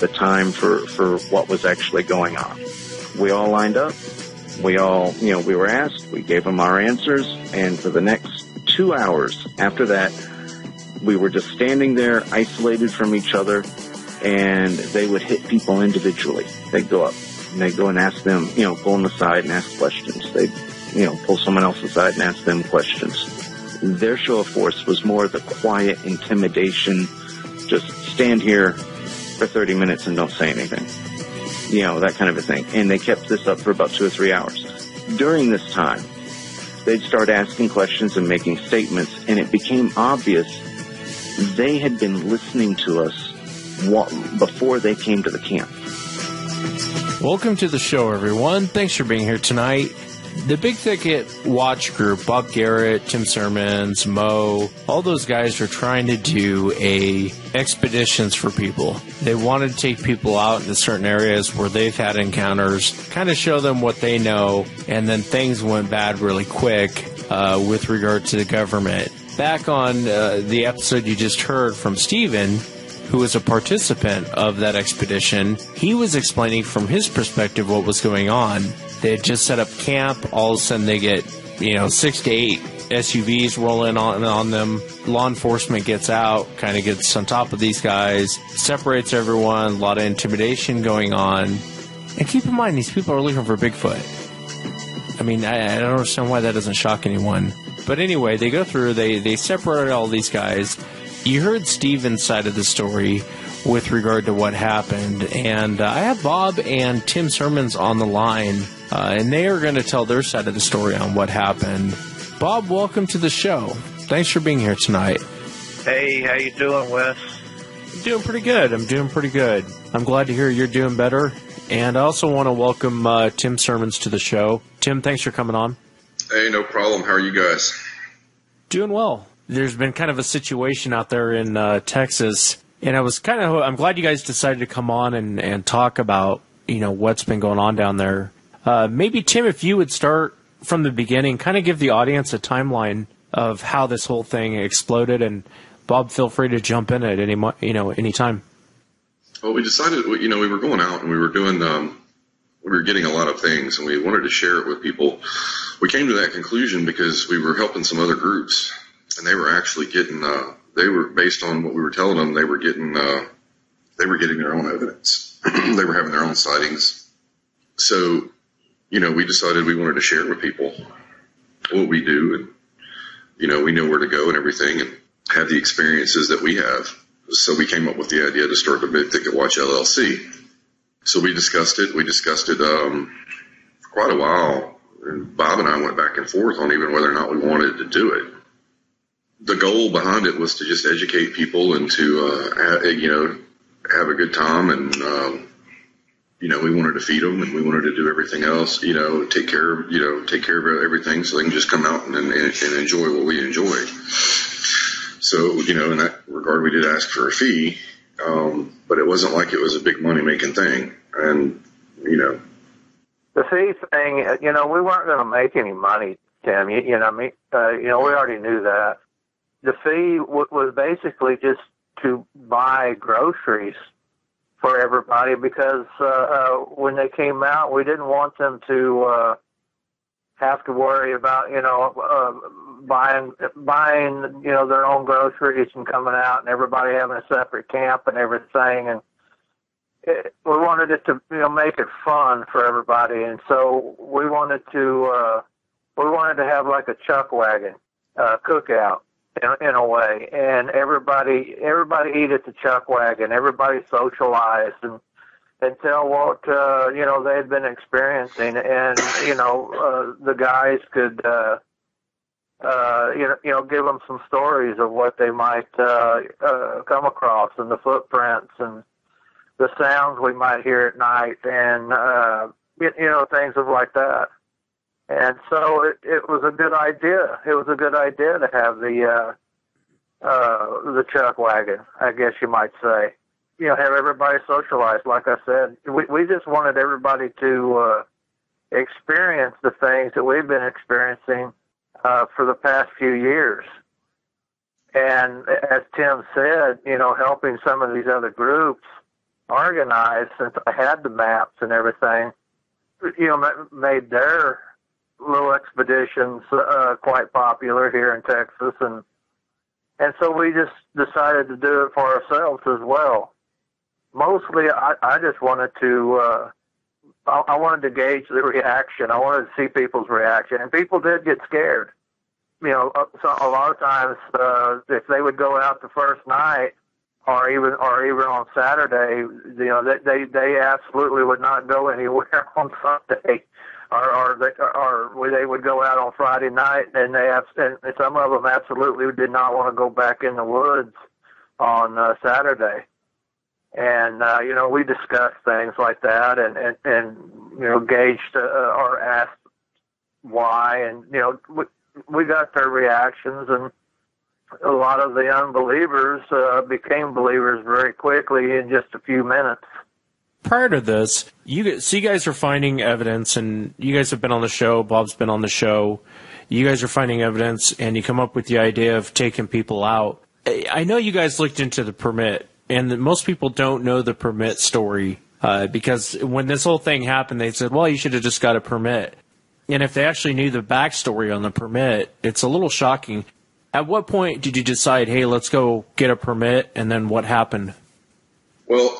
the time for what was actually going on. We all lined up. We were asked. We gave them our answers. And for the next 2 hours after that, we were just standing there, isolated from each other, and they would hit people individually. They'd go up and they'd go and ask them, pull them aside and ask questions. They'd, pull someone else aside and ask them questions. Their show of force was more the quiet intimidation, just stand here for 30 minutes and don't say anything. That kind of a thing. And they kept this up for about 2 or 3 hours. During this time, they'd start asking questions and making statements, and it became obvious they had been listening to us before they came to the camp. Welcome to the show, everyone. Thanks for being here tonight. The Big Thicket Watch Group, Bob Garrett, Tim Sermons, Mo, all those guys are trying to do expeditions for people. They wanted to take people out into certain areas where they've had encounters, kind of show them what they know, and then things went bad really quick with regard to the government. Back on the episode you just heard from Steven, who was a participant of that expedition, he was explaining from his perspective what was going on. They had just set up camp. All of a sudden, they get, 6 to 8 SUVs rolling on them. Law enforcement gets out, kind of gets on top of these guys, separates everyone, a lot of intimidation going on. And keep in mind, these people are looking for Bigfoot. I mean, I don't understand why that doesn't shock anyone. But anyway, they go through, they separate all these guys. You heard Steven's side of the story with regard to what happened. And I have Bob and Tim Sermons on the line. And they are going to tell their side of the story on what happened. Bob, welcome to the show. Thanks for being here tonight. Hey, how you doing, Wes? I'm doing pretty good. I'm glad to hear you're doing better. And I also want to welcome Tim Sermons to the show. Tim, thanks for coming on. Hey, no problem. How are you guys? Doing well. There's been kind of a situation out there in Texas, and I'm glad you guys decided to come on and talk about, what's been going on down there. Maybe, Tim, if you would start from the beginning, kind of give the audience a timeline of how this whole thing exploded, and Bob, feel free to jump in at any time. Well, we decided, we were going out and we were doing, we were getting a lot of things, and we wanted to share it with people. We came to that conclusion because we were helping some other groups, and they were actually getting, based on what we were telling them, they were getting their own evidence. They were having their own sightings. So, we decided we wanted to share with people what we do, and, we know where to go and everything, and have the experiences that we have. So we came up with the idea to start the Big Thicket Watch LLC. So we discussed it for quite a while, and Bob and I went back and forth on even whether or not we wanted to do it. The goal behind it was to just educate people and to, have a good time, and, we wanted to feed them, and we wanted to do everything else, take care of everything so they can just come out and enjoy what we enjoy. So, in that regard, we did ask for a fee, but it wasn't like it was a big money-making thing. And, The fee thing, we weren't going to make any money, Tim. We already knew that. The fee was basically just to buy groceries for everybody, because when they came out, we didn't want them to have to worry about buying their own groceries and coming out, and everybody having a separate camp and everything. And we wanted it to make it fun for everybody, and so we wanted to have like a chuck wagon cookout in a way, and everybody eat at the chuck wagon. Everybody socialized and tell what they had been experiencing, and the guys could give them some stories of what they might come across, and the footprints and the sounds we might hear at night, and things like that. And so it was a good idea. It was a good idea to have the chuck wagon, I guess you might say. Have everybody socialize. Like I said, we just wanted everybody to experience the things that we've been experiencing for the past few years. And as Tim said, helping some of these other groups organized, since I had the maps and everything, made their little expeditions quite popular here in Texas, and so we just decided to do it for ourselves as well. Mostly, I just wanted to I wanted to gauge the reaction. I wanted to see people's reaction, and people did get scared. So a lot of times, if they would go out the first night, or even on Saturday, they absolutely would not go anywhere on Sunday, or they would go out on Friday night, and and some of them absolutely did not want to go back in the woods on Saturday. And we discussed things like that, and gauged or asked why, and we got their reactions, and a lot of the unbelievers became believers very quickly in just a few minutes. Prior to this, you guys are finding evidence, and you guys have been on the show. Bob's been on the show. You guys are finding evidence, and you come up with the idea of taking people out. I know you guys looked into the permit, and most people don't know the permit story because when this whole thing happened, they said, well, you should have just got a permit. And if they actually knew the backstory on the permit, it's a little shocking. At what point did you decide, hey, let's go get a permit, and then what happened? Well,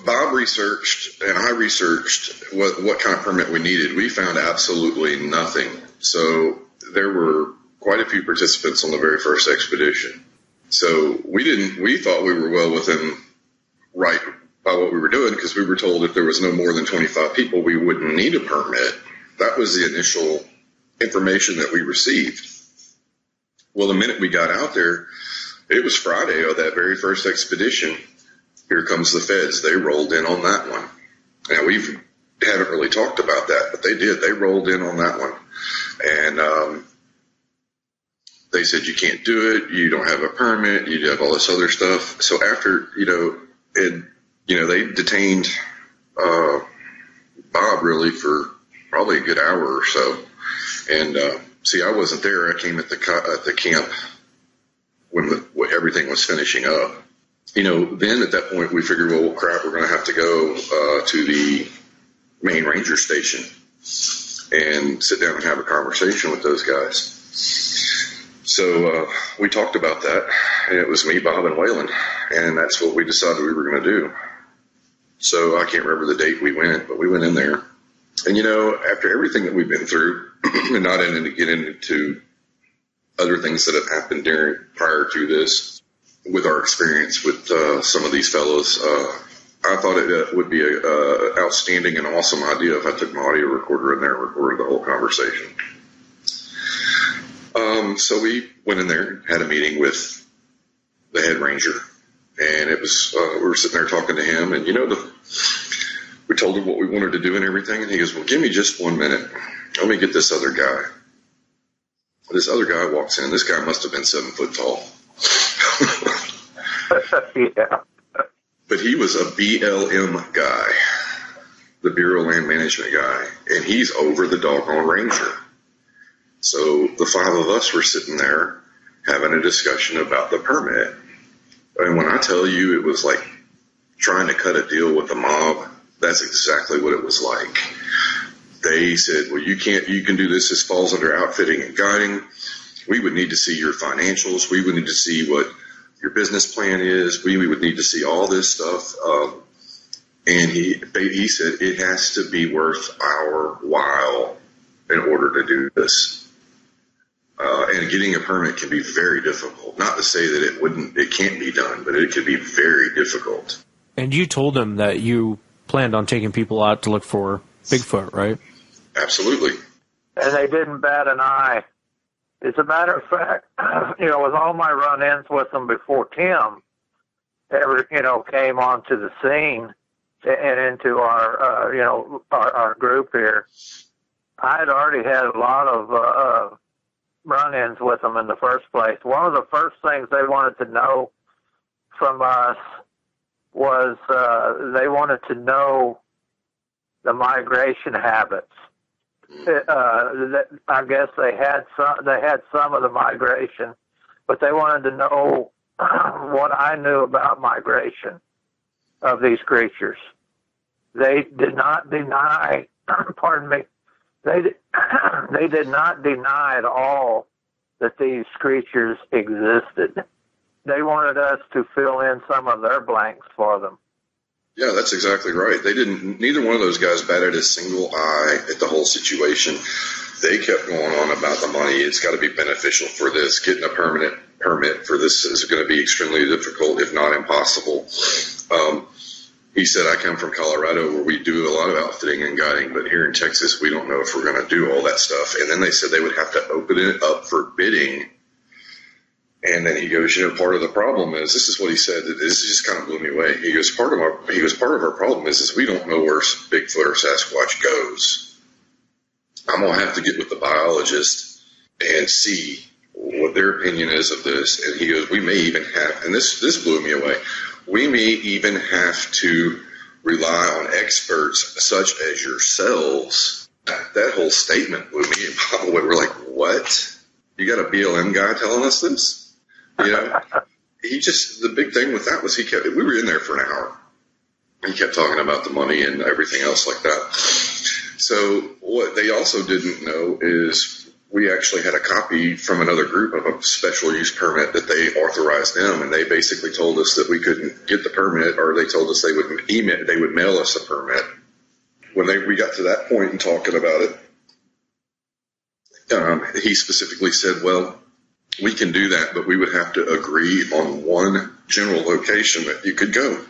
Bob researched, and I researched what kind of permit we needed. We found absolutely nothing. So there were quite a few participants on the very first expedition. So we thought we were well within right by what we were doing, because we were told if there was no more than 25 people, we wouldn't need a permit. That was the initial information that we received. Well, the minute we got out there, it was Friday of that very first expedition. Here comes the feds. They rolled in on that one. Now, we haven't really talked about that, but they did. They rolled in on that one. And they said, you can't do it. You don't have a permit. You have all this other stuff. So after, they detained Bob really for probably a good hour or so. And see, I wasn't there. I came at the camp when everything was finishing up. Then at that point we figured, well, crap, we're going to have to go to the main ranger station and sit down and have a conversation with those guys. So we talked about that, and it was me, Bob, and Waylon, and that's what we decided we were going to do. So I can't remember the date we went, but we went in there. And, after everything that we've been through, and not to get into other things that have happened prior to this, with our experience with some of these fellows, I thought it would be an outstanding and awesome idea if I took my audio recorder in there and recorded the whole conversation. So we went in there, had a meeting with the head ranger, and it was we were sitting there talking to him, and we told him what we wanted to do and everything, and he goes, well, give me just 1 minute. Let me get this other guy. This other guy walks in. This guy must have been 7 foot tall. Yeah. But he was a BLM guy, the Bureau of Land Management guy, and he's over the doggone ranger. So the 5 of us were sitting there having a discussion about the permit. And when I tell you it was like trying to cut a deal with the mob, that's exactly what it was like. They said, well, you can do this. This falls under outfitting and guiding. We would need to see your financials. We would need to see what your business plan is. We would need to see all this stuff. And he said it has to be worth our while in order to do this. And getting a permit can be very difficult. Not to say that it can't be done, but it could be very difficult. And you told them that you planned on taking people out to look for Bigfoot, right? Absolutely. And they didn't bat an eye. As a matter of fact, with all my run-ins with them before Tim ever, came onto the scene and into our group here, I had already had a lot of run-ins with them in the first place. One of the first things they wanted to know from us was they wanted to know the migration habits. I guess they had some of the migration, but they wanted to know what I knew about migration. of these creatures. They did not deny, pardon me, they did not deny at all that these creatures existed. They wanted us to fill in some of their blanks for them. Yeah, that's exactly right. Neither one of those guys batted a single eye at the whole situation. They kept going on about the money. It's got to be beneficial for this. Getting a permanent permit for this is going to be extremely difficult, if not impossible. He said, I come from Colorado where we do a lot of outfitting and guiding, but here in Texas, we don't know if we're going to do all that stuff. And then they said they would have to open it up for bidding. And then he goes, part of the problem is, this is what he said, this just kind of blew me away. He goes, part of our problem is we don't know where Bigfoot or Sasquatch goes. I'm going to have to get with the biologist and see what their opinion is of this. And he goes, we may even have, and this blew me away, we may even have to rely on experts such as yourselves. That whole statement blew me and Bob away. We're like, what? You got a BLM guy telling us this? The big thing with that was we were in there for an hour. He kept talking about the money and everything else like that. So what they also didn't know is we actually had a copy from another group of a special use permit that they authorized them, and they basically told us that we couldn't get the permit, or they told us they would mail us a permit. When we got to that point in talking about it, he specifically said, well, we can do that, but we would have to agree on one general location that you could go.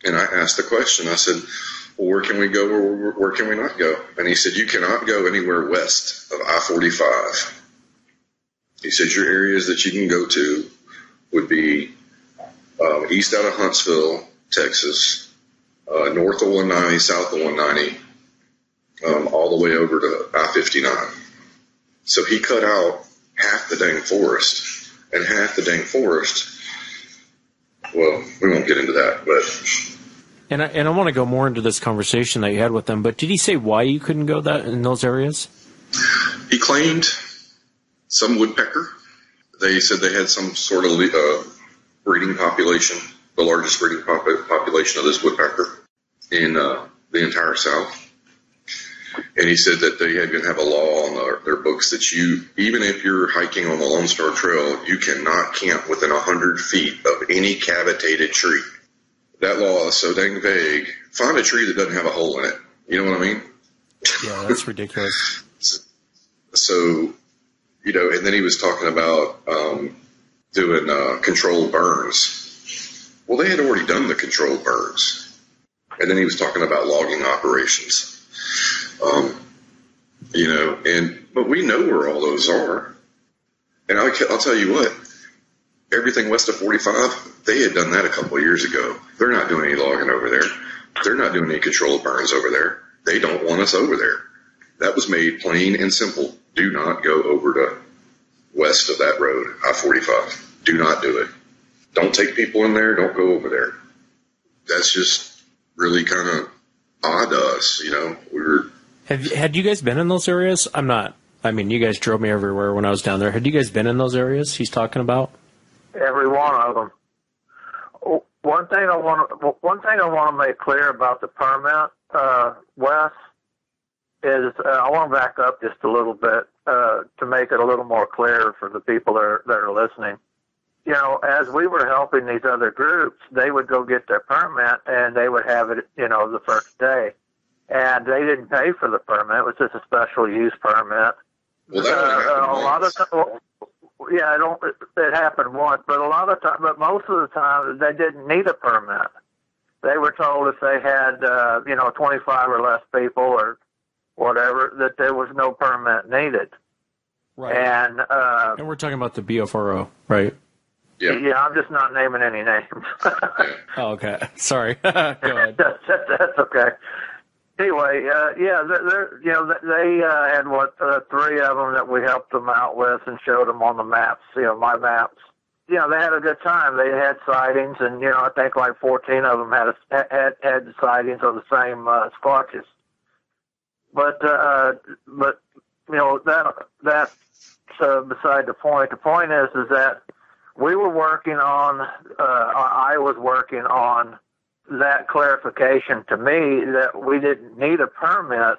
And I asked the question, I said, well, where can we go or where can we not go? And he said, you cannot go anywhere west of I-45. He said, your areas that you can go to would be east out of Huntsville, Texas, north of 190, south of 190, all the way over to I-59. So he cut out half the dang forest, and half the dang forest, well, we won't get into that, but... And I want to go more into this conversation that you had with them, but did he say why you couldn't go in those areas? He claimed some woodpecker. They said they had some sort of breeding population, the largest breeding population of this woodpecker in the entire South. And he said that they even have a law on their books that even if you're hiking on the Lone Star Trail, you cannot camp within 100 feet of any cavitated tree. That law is so dang vague. Find a tree that doesn't have a hole in it. You know what I mean? Yeah, that's ridiculous. So, and then he was talking about doing controlled burns. Well, they had already done the controlled burns. And then he was talking about logging operations. But we know where all those are. And I'll tell you what, everything west of 45, they had done that a couple of years ago. They're not doing any logging over there. They're not doing any controlled burns over there. They don't want us over there. That was made plain and simple. Do not go over to west of that road, I-45. Do not do it. Don't take people in there. Don't go over there. That's just really kind of odd to us, Had you guys been in those areas? You guys drove me everywhere when I was down there. Had you guys been in those areas he's talking about? Every one of them. One thing I want to make clear about the permit, Wes, is I want to back up just a little bit to make it a little more clear for the people that are listening. As we were helping these other groups, they would go get their permit and they would have it, the first day. And they didn't pay for the permit. It was just a special use permit. Well, that it happened once, but most of the time they didn't need a permit. They were told if they had, 25 or less people or whatever, that there was no permit needed. Right. And we're talking about the BFRO, right? Yeah. Yeah, I'm just not naming any names. Oh, okay. Sorry. Go ahead. That's okay. Anyway, they had three of them that we helped them out with and showed them on the maps, my maps. They had a good time. They had sightings, and I think like 14 of them had sightings of the same squatches. But that's beside the point. The point is that we were working on, I was working on that clarification to me that we didn't need a permit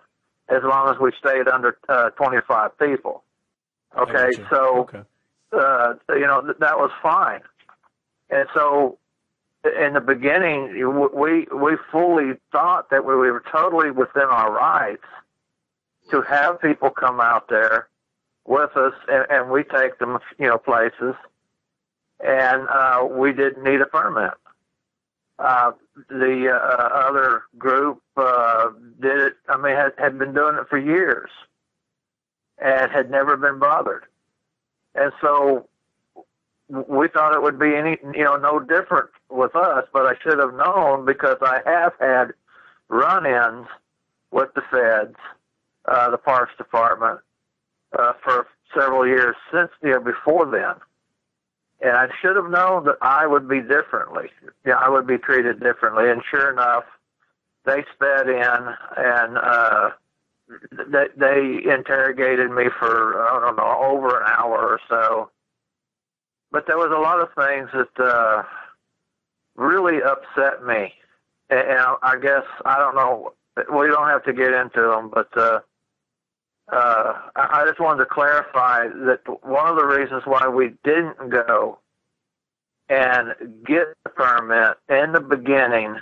as long as we stayed under 25 people. Okay, so, that was fine. And so in the beginning, we fully thought that we were totally within our rights to have people come out there with us, and we take them, places, and we didn't need a permit. The other group did it. I mean, had been doing it for years and had never been bothered. And so we thought it would be no different with us, but I should have known, because I have had run-ins with the feds, the Parks Department, for several years since before then. And I should have known that I would be differently. I would be treated differently. And sure enough, they sped in and they interrogated me for, I don't know, over an hour or so. But there was a lot of things that really upset me. And I guess, I don't know, we don't have to get into them, but I just wanted to clarify that one of the reasons why we didn't go and get the permit in the beginning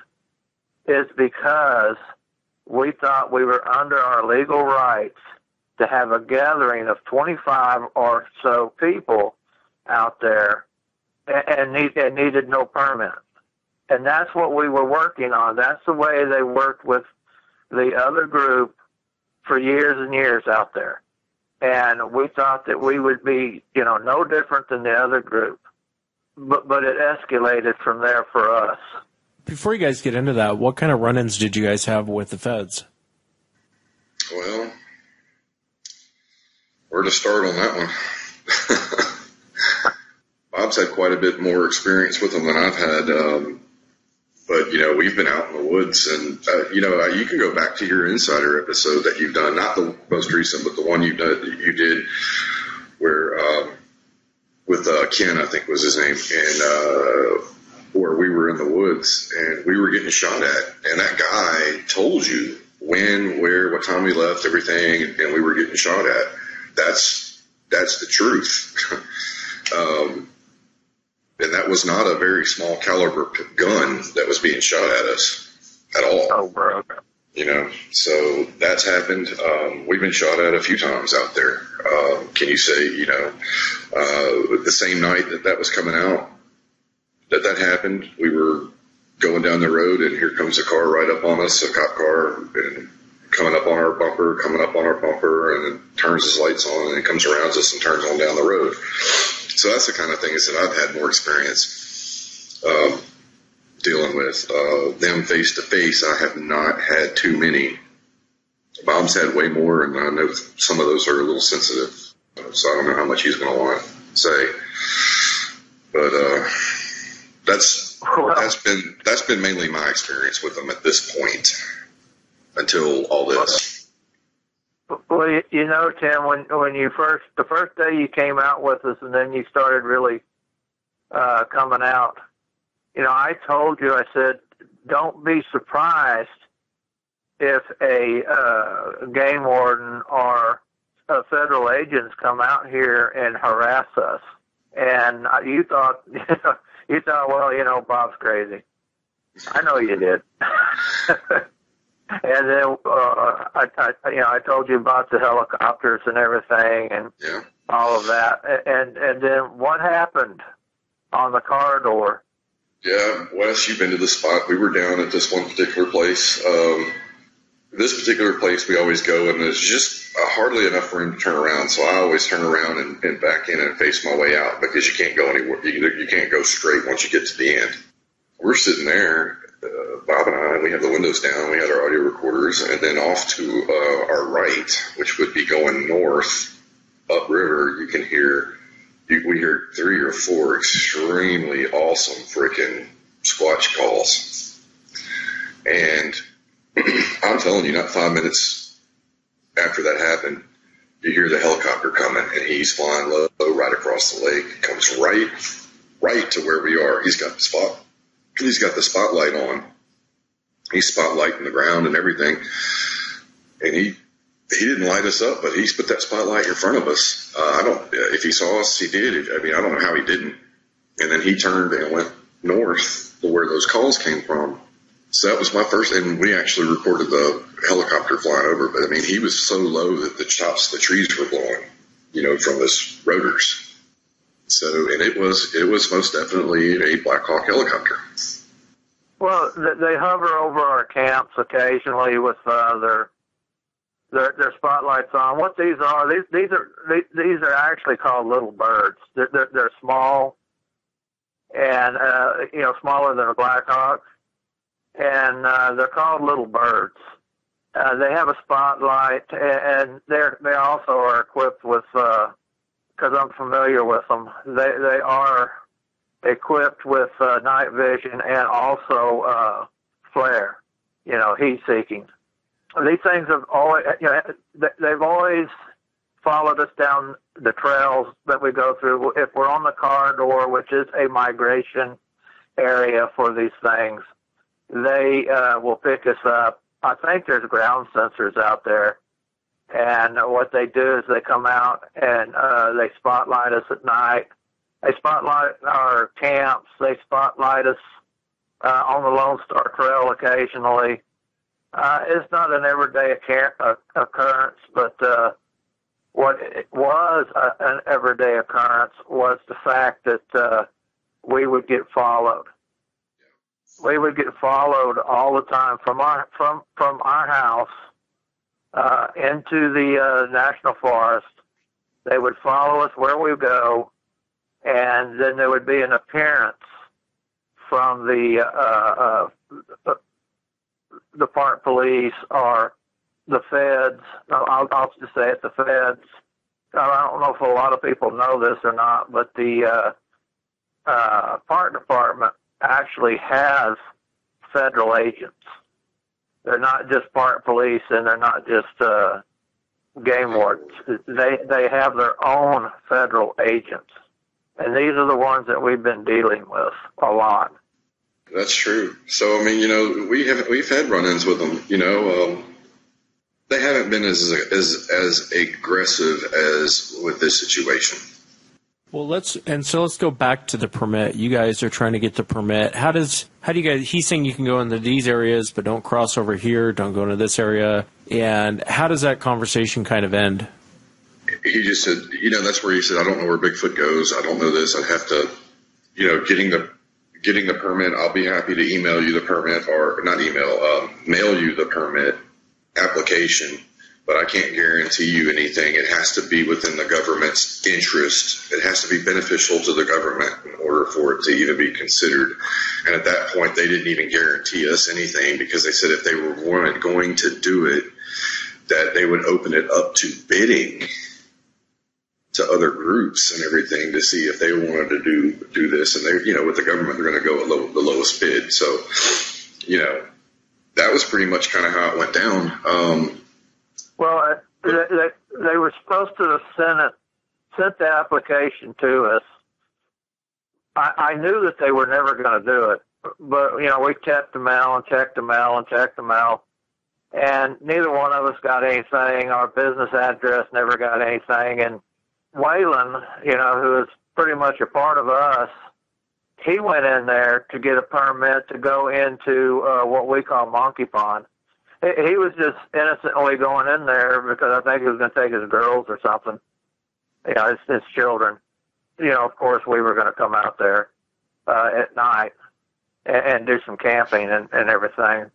is because we thought we were under our legal rights to have a gathering of 25 or so people out there and needed no permit. And that's what we were working on. That's the way they worked with the other group for years and years out there. And we thought that we would be, no different than the other group. But it escalated from there for us. Before you guys get into that, what kind of run-ins did you guys have with the feds? Well, where to start on that one? Bob's had quite a bit more experience with them than I've had. But, we've been out in the woods, and, you can go back to your Insider episode that you've done, not the most recent, but the one you did where, with Ken, I think was his name, and where we were in the woods, and we were getting shot at, and that guy told you when, where, what time we left, everything, and we were getting shot at. That's the truth. And that was not a very small caliber gun that was being shot at us at all. Oh, bro. So that's happened. We've been shot at a few times out there. Can you say, the same night that was coming out, that happened, we were going down the road, and here comes a car right up on us, a cop car, and coming up on our bumper, and then turns his lights on, and then comes around us and turns on down the road. So that's the kind of things that I've had more experience dealing with. Them face to face, I have not had too many. Bob's had way more, and I know some of those are a little sensitive, so I don't know how much he's going to want to say. But that's been mainly my experience with them at this point until all this. Well, Tim, when the first day you came out with us, and then you started really coming out, I told you, I said, don't be surprised if a game warden or federal agents come out here and harass us. And you thought, well, Bob's crazy. I know you did. And then I told you about the helicopters and everything, and all of that. And then what happened on the corridor? Yeah, Wes, you've been to the spot. We were down at this one particular place. This particular place we always go, and there's just hardly enough room to turn around. So I always turn around and back in and face my way out, because you can't go anywhere. You can't go straight once you get to the end. We're sitting there. Bob and I, we have the windows down, we had our audio recorders, and then off to our right, which would be going north, upriver, we hear 3 or 4 extremely awesome freaking Squatch calls. And I'm telling you, not 5 minutes after that happened, you hear the helicopter coming, and he's flying low right across the lake, comes right right to where we are. He's got the spotlight on. He's spotlighting the ground and everything. And he didn't light us up, but he's put that spotlight in front of us. If he saw us, he did. I don't know how he didn't. And then he turned and went north to where those calls came from. So that was my first, and we actually recorded the helicopter flying over. But I mean, he was so low that the tops of the trees were blowing, from those rotors. So, and it was most definitely a Black Hawk helicopter. Well, they hover over our camps occasionally with their spotlights on. What these are are actually called little birds. They're small, and smaller than a Black Hawk, and they're called little birds. They have a spotlight, and they also are equipped with. Because I'm familiar with them, they are equipped with night vision and also flare, heat seeking. These things have always, they've always followed us down the trails that we go through. If we're on the corridor, which is a migration area for these things, they will pick us up. I think there's ground sensors out there. And what they do is they come out and they spotlight us at night. They spotlight our camps. They spotlight us on the Lone Star Trail occasionally. It's not an everyday occurrence, but what it was an everyday occurrence was the fact that we would get followed. We would get followed all the time from our house. Into the national forest. They would follow us where we go, and then there would be an appearance from the park police or the feds. I'll just say it's the feds. I don't know if a lot of people know this or not, but the park department actually has federal agents. They're not just park police, and they're not just game wardens. They have their own federal agents, and these are the ones that we've been dealing with a lot. That's true. So I mean, we've had run-ins with them. They haven't been as aggressive as with this situation. Well, let's go back to the permit. You guys are trying to get the permit. How do you guys, he's saying you can go into these areas, but don't cross over here, don't go into this area. And how does that conversation kind of end? He just said, that's where he said, I don't know where Bigfoot goes. I don't know this. I'd have to, getting the permit. I'll be happy to email you the permit, or not mail you the permit application. But I can't guarantee you anything. It has to be within the government's interest. It has to be beneficial to the government in order for it to even be considered. And at that point, they didn't even guarantee us anything, because they said if they were going to do it, that they would open it up to bidding to other groups and everything to see if they wanted to do this. And they, with the government, they're going to go at the lowest bid. So, that was pretty much kind of how it went down. Well, they were supposed to have sent the application to us. I knew that they were never going to do it, but we checked the mail and checked the mail and checked the mail, and neither one of us got anything. Our business address never got anything. And Waylon, who is pretty much a part of us, he went in there to get a permit to go into what we call Monkey Pond. He was just innocently going in there because I think he was going to take his girls or something. His children. Of course, we were going to come out there at night and do some camping and everything.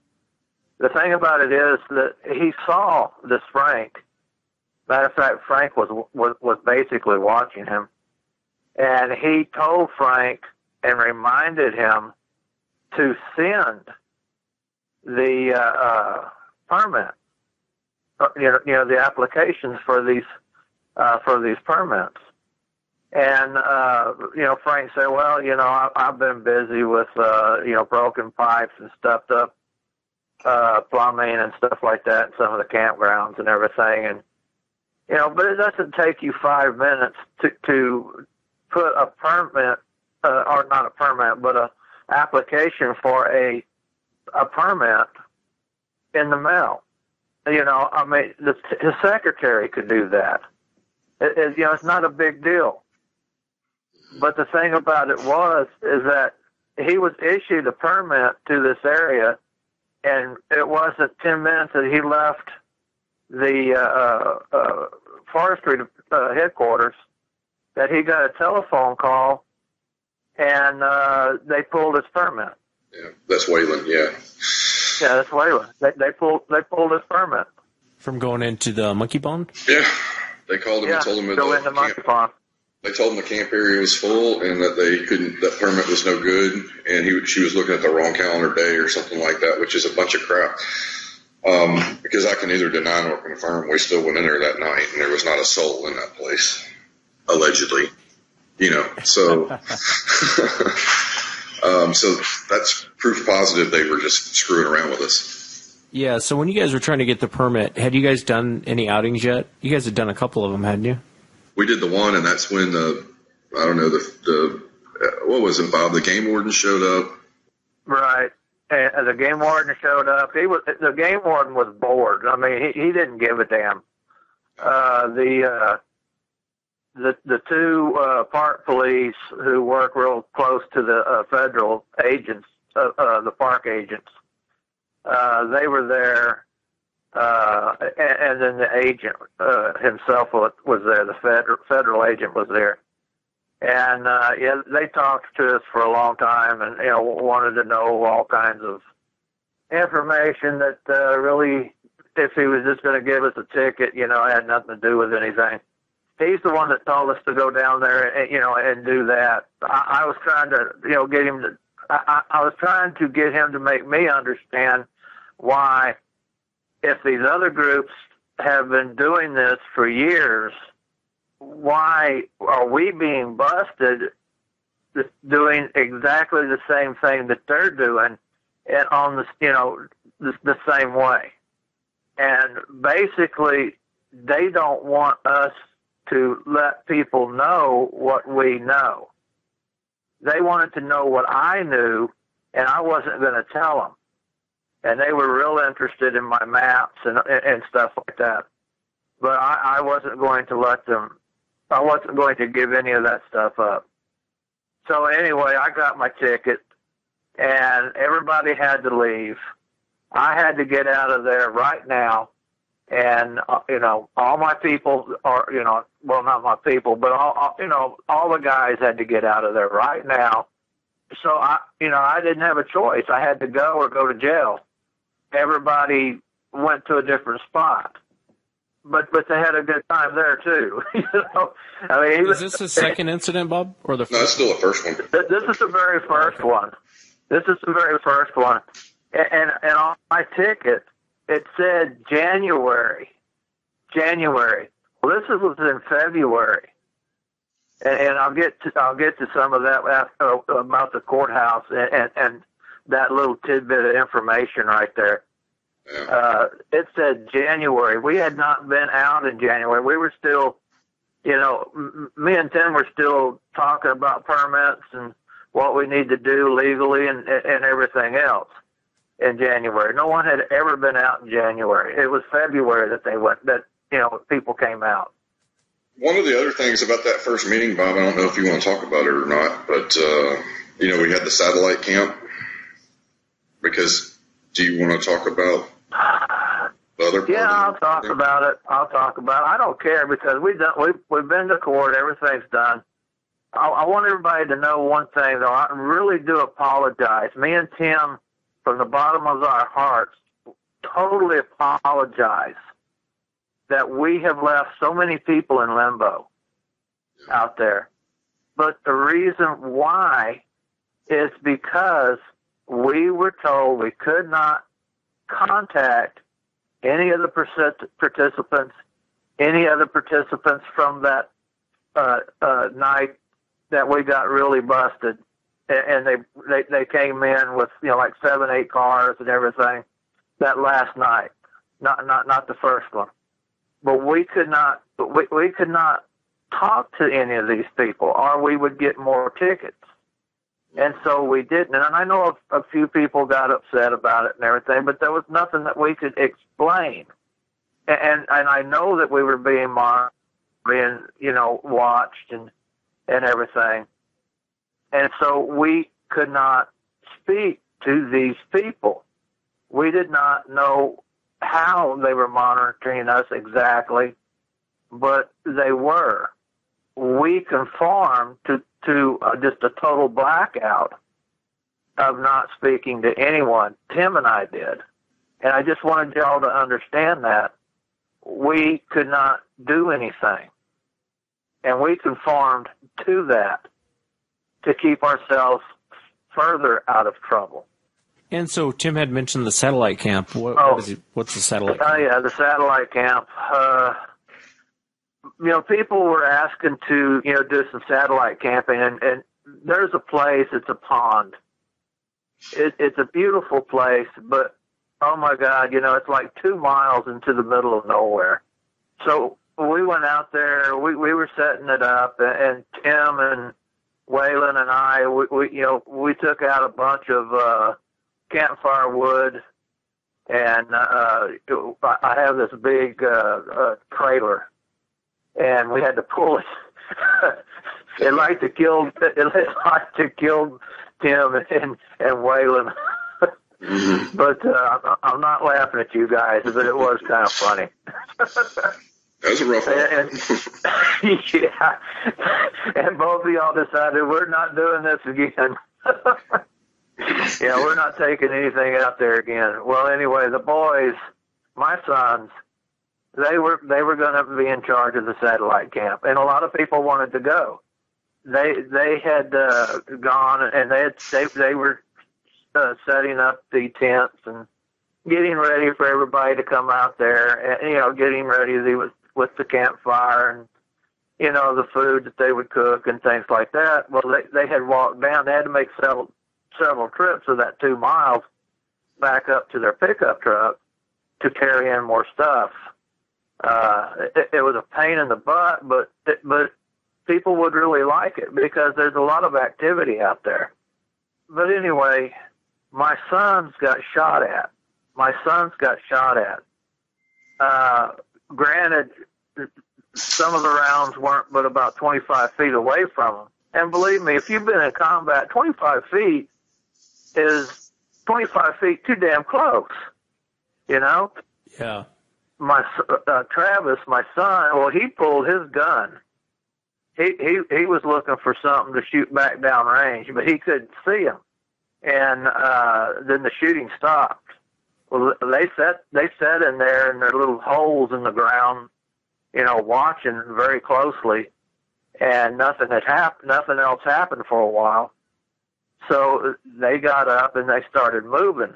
The thing about it is that he saw this Frank. Matter of fact, Frank was basically watching him. And he told Frank and reminded him to send the permit, the applications for these permits. And Frank said, "Well, I've been busy with broken pipes and stuffed up plumbing and stuff like that in some of the campgrounds and everything." And but it doesn't take you 5 minutes to put a permit or not a permit, but a application for a permit in the mail. You know, I mean, his secretary could do that. You know, it's not a big deal. But the thing about it is that he was issued a permit to this area, and it wasn't 10 minutes that he left the forestry headquarters that he got a telephone call, and they pulled his permit. Yeah, that's Wayland. Yeah. Yeah, that's Wayland. They pulled his permit from going into the monkey pond. Yeah, they called him and told him go into monkey pond. They told him the camp area was full and that they couldn't. That permit was no good, and she was looking at the wrong calendar day or something like that, which is a bunch of crap. Because I can neither deny nor confirm, we still went in there that night, and there was not a soul in that place, allegedly. You know, so so that's proof positive they were just screwing around with us. Yeah. So when you guys were trying to get the permit, had you guys done any outings yet? You guys had done a couple of them, hadn't you? We did the one, and that's when what was it, Bob? The game warden showed up. Right. And the game warden showed up. The game warden was bored. I mean, he didn't give a damn. The two park police who work real close to the federal agents, the park agents, they were there. And then the agent himself was there. The federal agent was there, and they talked to us for a long time, and wanted to know all kinds of information that really, if he was just going to give us a ticket, had nothing to do with anything. He's the one that told us to go down there, and do that. I was trying to, get him to. I was trying to get him to make me understand why. If these other groups have been doing this for years, why are we being busted doing exactly the same thing that they're doing and on the same way? And basically, they don't want us to let people know what we know. They wanted to know what I knew, and I wasn't going to tell them. And they were real interested in my maps and stuff like that. But I wasn't going to let them, I wasn't going to give any of that stuff up. So anyway, I got my ticket, and everybody had to leave. I had to get out of there right now. And, all my people are, well, not my people, but all the guys had to get out of there right now. So I didn't have a choice. I had to go or go to jail. Everybody went to a different spot, but they had a good time there too. I mean, is this the second incident, Bob, or the first? No, it's still the first one. This is the very first one. This is the very first one, and on my ticket it said January. Well, this was in February, and I'll get to some of that about the courthouse and that little tidbit of information right there. Yeah. It said January. We had not been out in January. We were still, me and Tim were still talking about permits and what we need to do legally and everything else in January. No one had ever been out in January. It was February that people came out. One of the other things about that first meeting, Bob, I don't know if you want to talk about it or not, but, we had the satellite camp. Because do you want to talk about the other part? Yeah, I'll talk about it. I don't care because we've been to court. Everything's done. I want everybody to know one thing, though. I really do apologize. Me and Tim, from the bottom of our hearts, totally apologize that we have left so many people in limbo out there. But the reason why is because we were told we could not contact any of the participants, from that night that we got really busted, and they came in with like 7-8 cars and everything that last night, not the first one. But we could not talk to any of these people, or we would get more tickets. And so we didn't. And I know a few people got upset about it and everything, but there was nothing that we could explain. And I know that we were being monitored, being, watched and everything. And so we could not speak to these people. We did not know how they were monitoring us exactly, but they were. We conformed to just a total blackout of not speaking to anyone. Tim and I did. And I just wanted y'all to understand that. We could not do anything. And we conformed to that to keep ourselves further out of trouble. And so Tim had mentioned the satellite camp. What's the satellite camp? Oh, yeah, the satellite camp. People were asking to, do some satellite camping, and there's a place, it's a pond. It's a beautiful place, but, oh, my God, it's like 2 miles into the middle of nowhere. So we went out there, we were setting it up, and Tim and Waylon and I, we took out a bunch of campfire wood, and I have this big trailer, and we had to pull it. It liked to kill Tim and Waylon. But I'm not laughing at you guys, but it was kind of funny. That was a rough one. Yeah. And both of y'all decided we're not doing this again. Yeah, we're not taking anything out there again. Well, anyway, the boys, my sons, they were going to be in charge of the satellite camp, and a lot of people wanted to go. They had gone, and they were setting up the tents and getting ready for everybody to come out there, and getting ready with the campfire and the food that they would cook and things like that. Well, they had walked down. They had to make several trips of that 2 miles back up to their pickup truck to carry in more stuff. It was a pain in the butt, but people would really like it because there's a lot of activity out there. But anyway, my sons got shot at. Granted, some of the rounds weren't but about 25 feet away from them. And believe me, if you've been in combat, 25 feet is 25 feet too damn close, Yeah. My Travis, my son, well, he pulled his gun. He was looking for something to shoot back down range, but he couldn't see him. And then the shooting stopped. Well, they sat in there in their little holes in the ground, watching very closely, and nothing else happened for a while. So they got up and they started moving,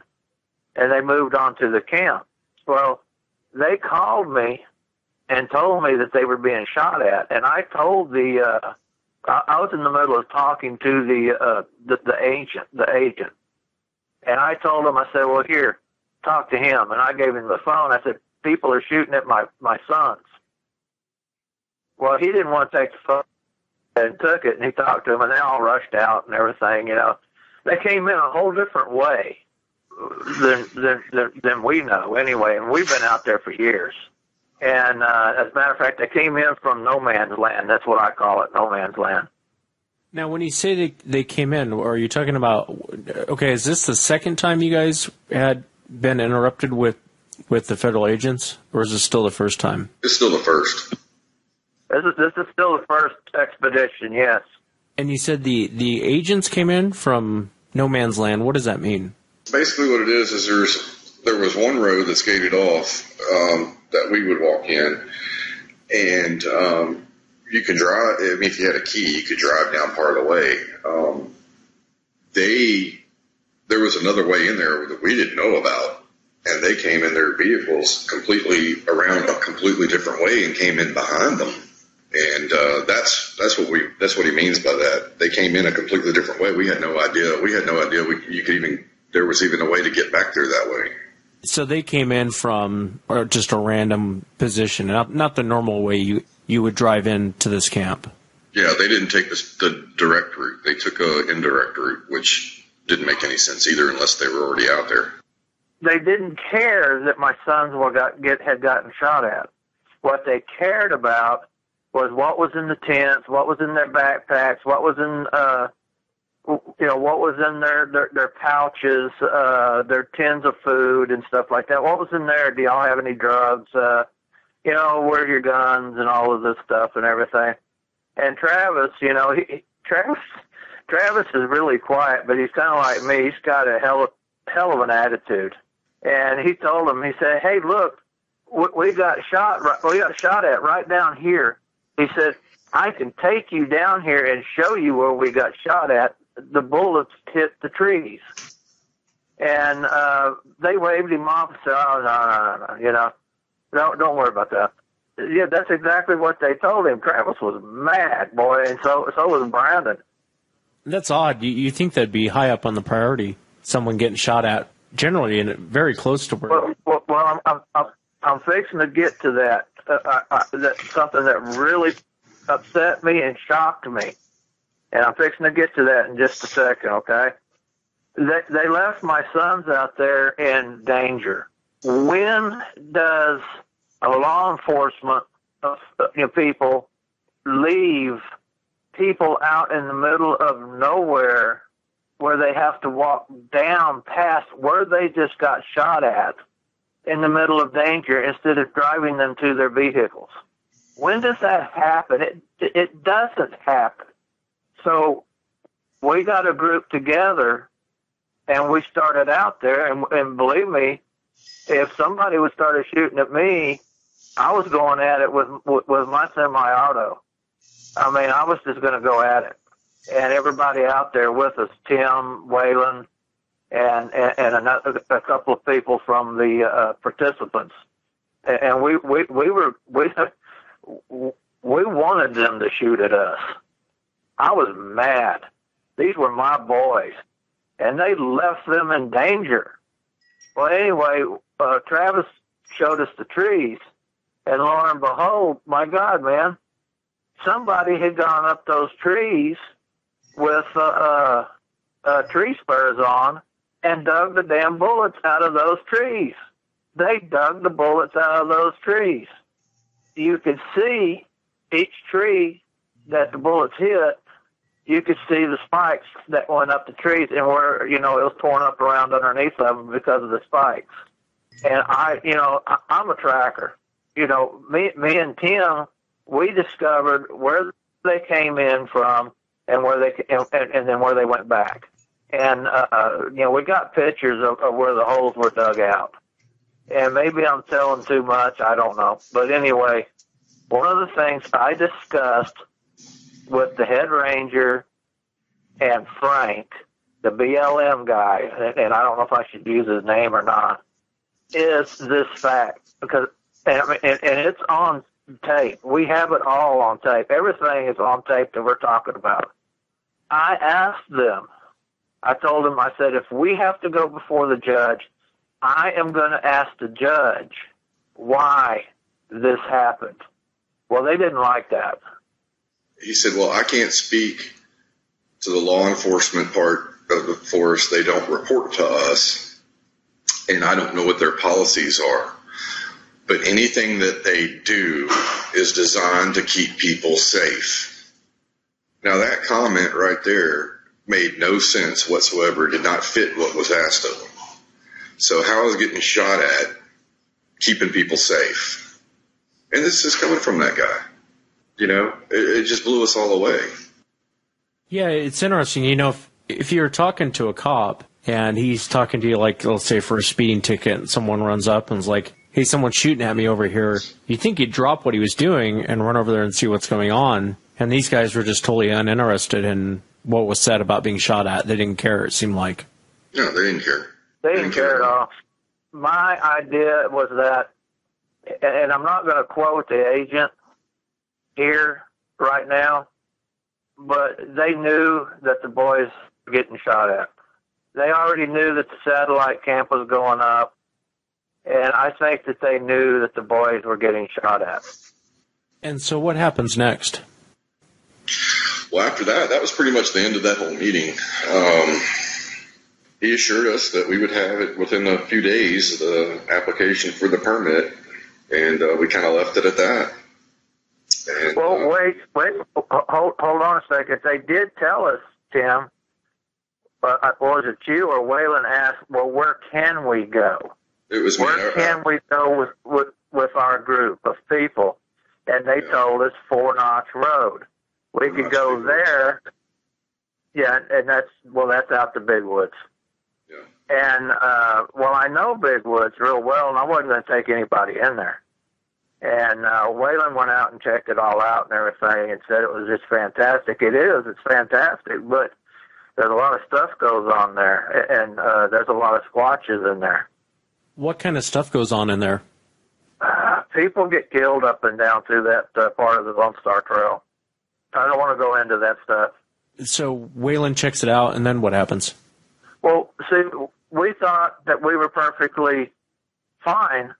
and they moved on to the camp. Well, they called me and told me that they were being shot at, and I told I was in the middle of talking to the agent, and I told him, I said, well, here, talk to him, and I gave him the phone. I said, people are shooting at my sons. Well, he didn't want to take the phone and took it, and he talked to them, and they all rushed out and everything, They came in a whole different way than we know anyway, and we've been out there for years. And as a matter of fact, they came in from no man's land. That's what I call it, no man's land. Now, when you say they came in, are you talking about, okay, is this the second time you guys had been interrupted with the federal agents, or is this still the first time? It's still the first. This is still the first expedition, yes. And you said the agents came in from no man's land. What does that mean? Basically what it is there was one road that's gated off that we would walk in, and you can drive. I mean, if you had a key, you could drive down part of the way. There was another way in there that we didn't know about, and they came in their vehicles completely around a completely different way and came in behind them. And that's what he means by that. They came in a completely different way. We had no idea. There was even a way to get back there that way. So they came in from just a random position, not the normal way you would drive into this camp. Yeah, they didn't take the direct route. They took a indirect route, which didn't make any sense either unless they were already out there. They didn't care that my sons had gotten shot at. What they cared about was what was in the tents, what was in their backpacks, what was in what was in their pouches, their tins of food and stuff like that. What was in there? Do y'all have any drugs? Where's your guns and all of this stuff and everything. And Travis, Travis is really quiet, but he's kind of like me. He's got a hell of an attitude. And he told him, he said, "Hey, look, we got shot at right down here." He said, "I can take you down here and show you where we got shot at. The bullets hit the trees." And they waved him off and said, "Oh, no, don't worry about that." Yeah, that's exactly what they told him. Travis was mad, boy, and so was Brandon. That's odd. You think that'd be high up on the priority, someone getting shot at, generally, and very close to where... Well, I'm fixing to get to that. That's something that really upset me and shocked me. And I'm fixing to get to that in just a second, okay? They left my sons out there in danger. When does a law enforcement people leave people out in the middle of nowhere where they have to walk down past where they just got shot at in the middle of danger instead of driving them to their vehicles? When does that happen? It doesn't happen. So we got a group together and we started out there, and believe me, if somebody would started shooting at me, I was going at it with my semi-auto. I mean, I was just going to go at it. And everybody out there with us, Tim, Waylon, and a couple of people from the participants, and we wanted them to shoot at us. I was mad. These were my boys, and they left them in danger. Well, anyway, Travis showed us the trees, and lo and behold, my God, man, somebody had gone up those trees with tree spurs on and dug the damn bullets out of those trees. They dug the bullets out of those trees. You could see each tree that the bullets hit. You could see the spikes that went up the trees, and where, it was torn up around underneath of them because of the spikes. And I'm a tracker. Me and Tim, we discovered where they came in from and where and then where they went back. And, we got pictures of where the holes were dug out. And maybe I'm telling too much, I don't know. But anyway, one of the things I discussed with the head ranger and Frank, the BLM guy, and I don't know if I should use his name or not, is this fact. And it's on tape. We have it all on tape. Everything is on tape that we're talking about. I asked them, I told them, I said, if we have to go before the judge, I am going to ask the judge why this happened. Well, they didn't like that. He said, well, I can't speak to the law enforcement part of the force. They don't report to us, and I don't know what their policies are. But anything that they do is designed to keep people safe. Now, that comment right there made no sense whatsoever. It did not fit what was asked of them. So how is getting shot at keeping people safe? And this is coming from that guy. It just blew us all away. Yeah, it's interesting. If you're talking to a cop and he's talking to you, like, let's say for a speeding ticket, and someone runs up and is like, hey, someone's shooting at me over here, you think he'd drop what he was doing and run over there and see what's going on. And these guys were just totally uninterested in what was said about being shot at. They didn't care, it seemed like. No, they didn't care. They didn't care at all. My idea was that, and I'm not going to quote the agent here right now, but they knew that the boys were getting shot at. They already knew that the satellite camp was going up, and I think that they knew that the boys were getting shot at. And so what happens next? Well, after that was pretty much the end of that whole meeting. He assured us that we would have it within a few days, the application for the permit, and we kind of left it at that. And, well, wait, hold on a second. They did tell us, Tim, was it you or Waylon asked, well, where can we go? It was me. Where can we go with our group of people? And they told us 4 Notch Road. We could go there. Yeah, and that's out the Big Woods. Yeah. And, I know Big Woods real well, and I wasn't going to take anybody in there. And Waylon went out and checked it all out and everything and said it was just fantastic. It is. It's fantastic, but there's a lot of stuff goes on there, and there's a lot of squatches in there. What kind of stuff goes on in there? People get killed up and down through that part of the Lone Star Trail. I don't want to go into that stuff. So Waylon checks it out, and then what happens? Well, see, we thought that we were perfectly fine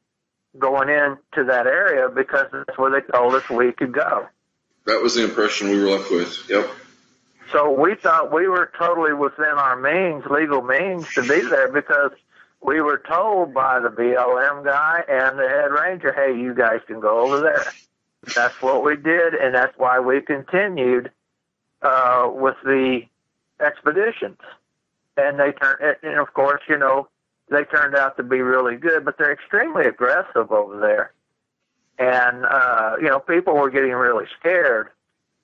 going into that area because that's where they told us we could go. That was the impression we were left with. Yep. So we thought we were totally within our means, legal means, to be there because we were told by the BLM guy and the head ranger, hey, you guys can go over there. That's what we did, and that's why we continued with the expeditions. And of course, they turned out to be really good, but they're extremely aggressive over there. And, people were getting really scared.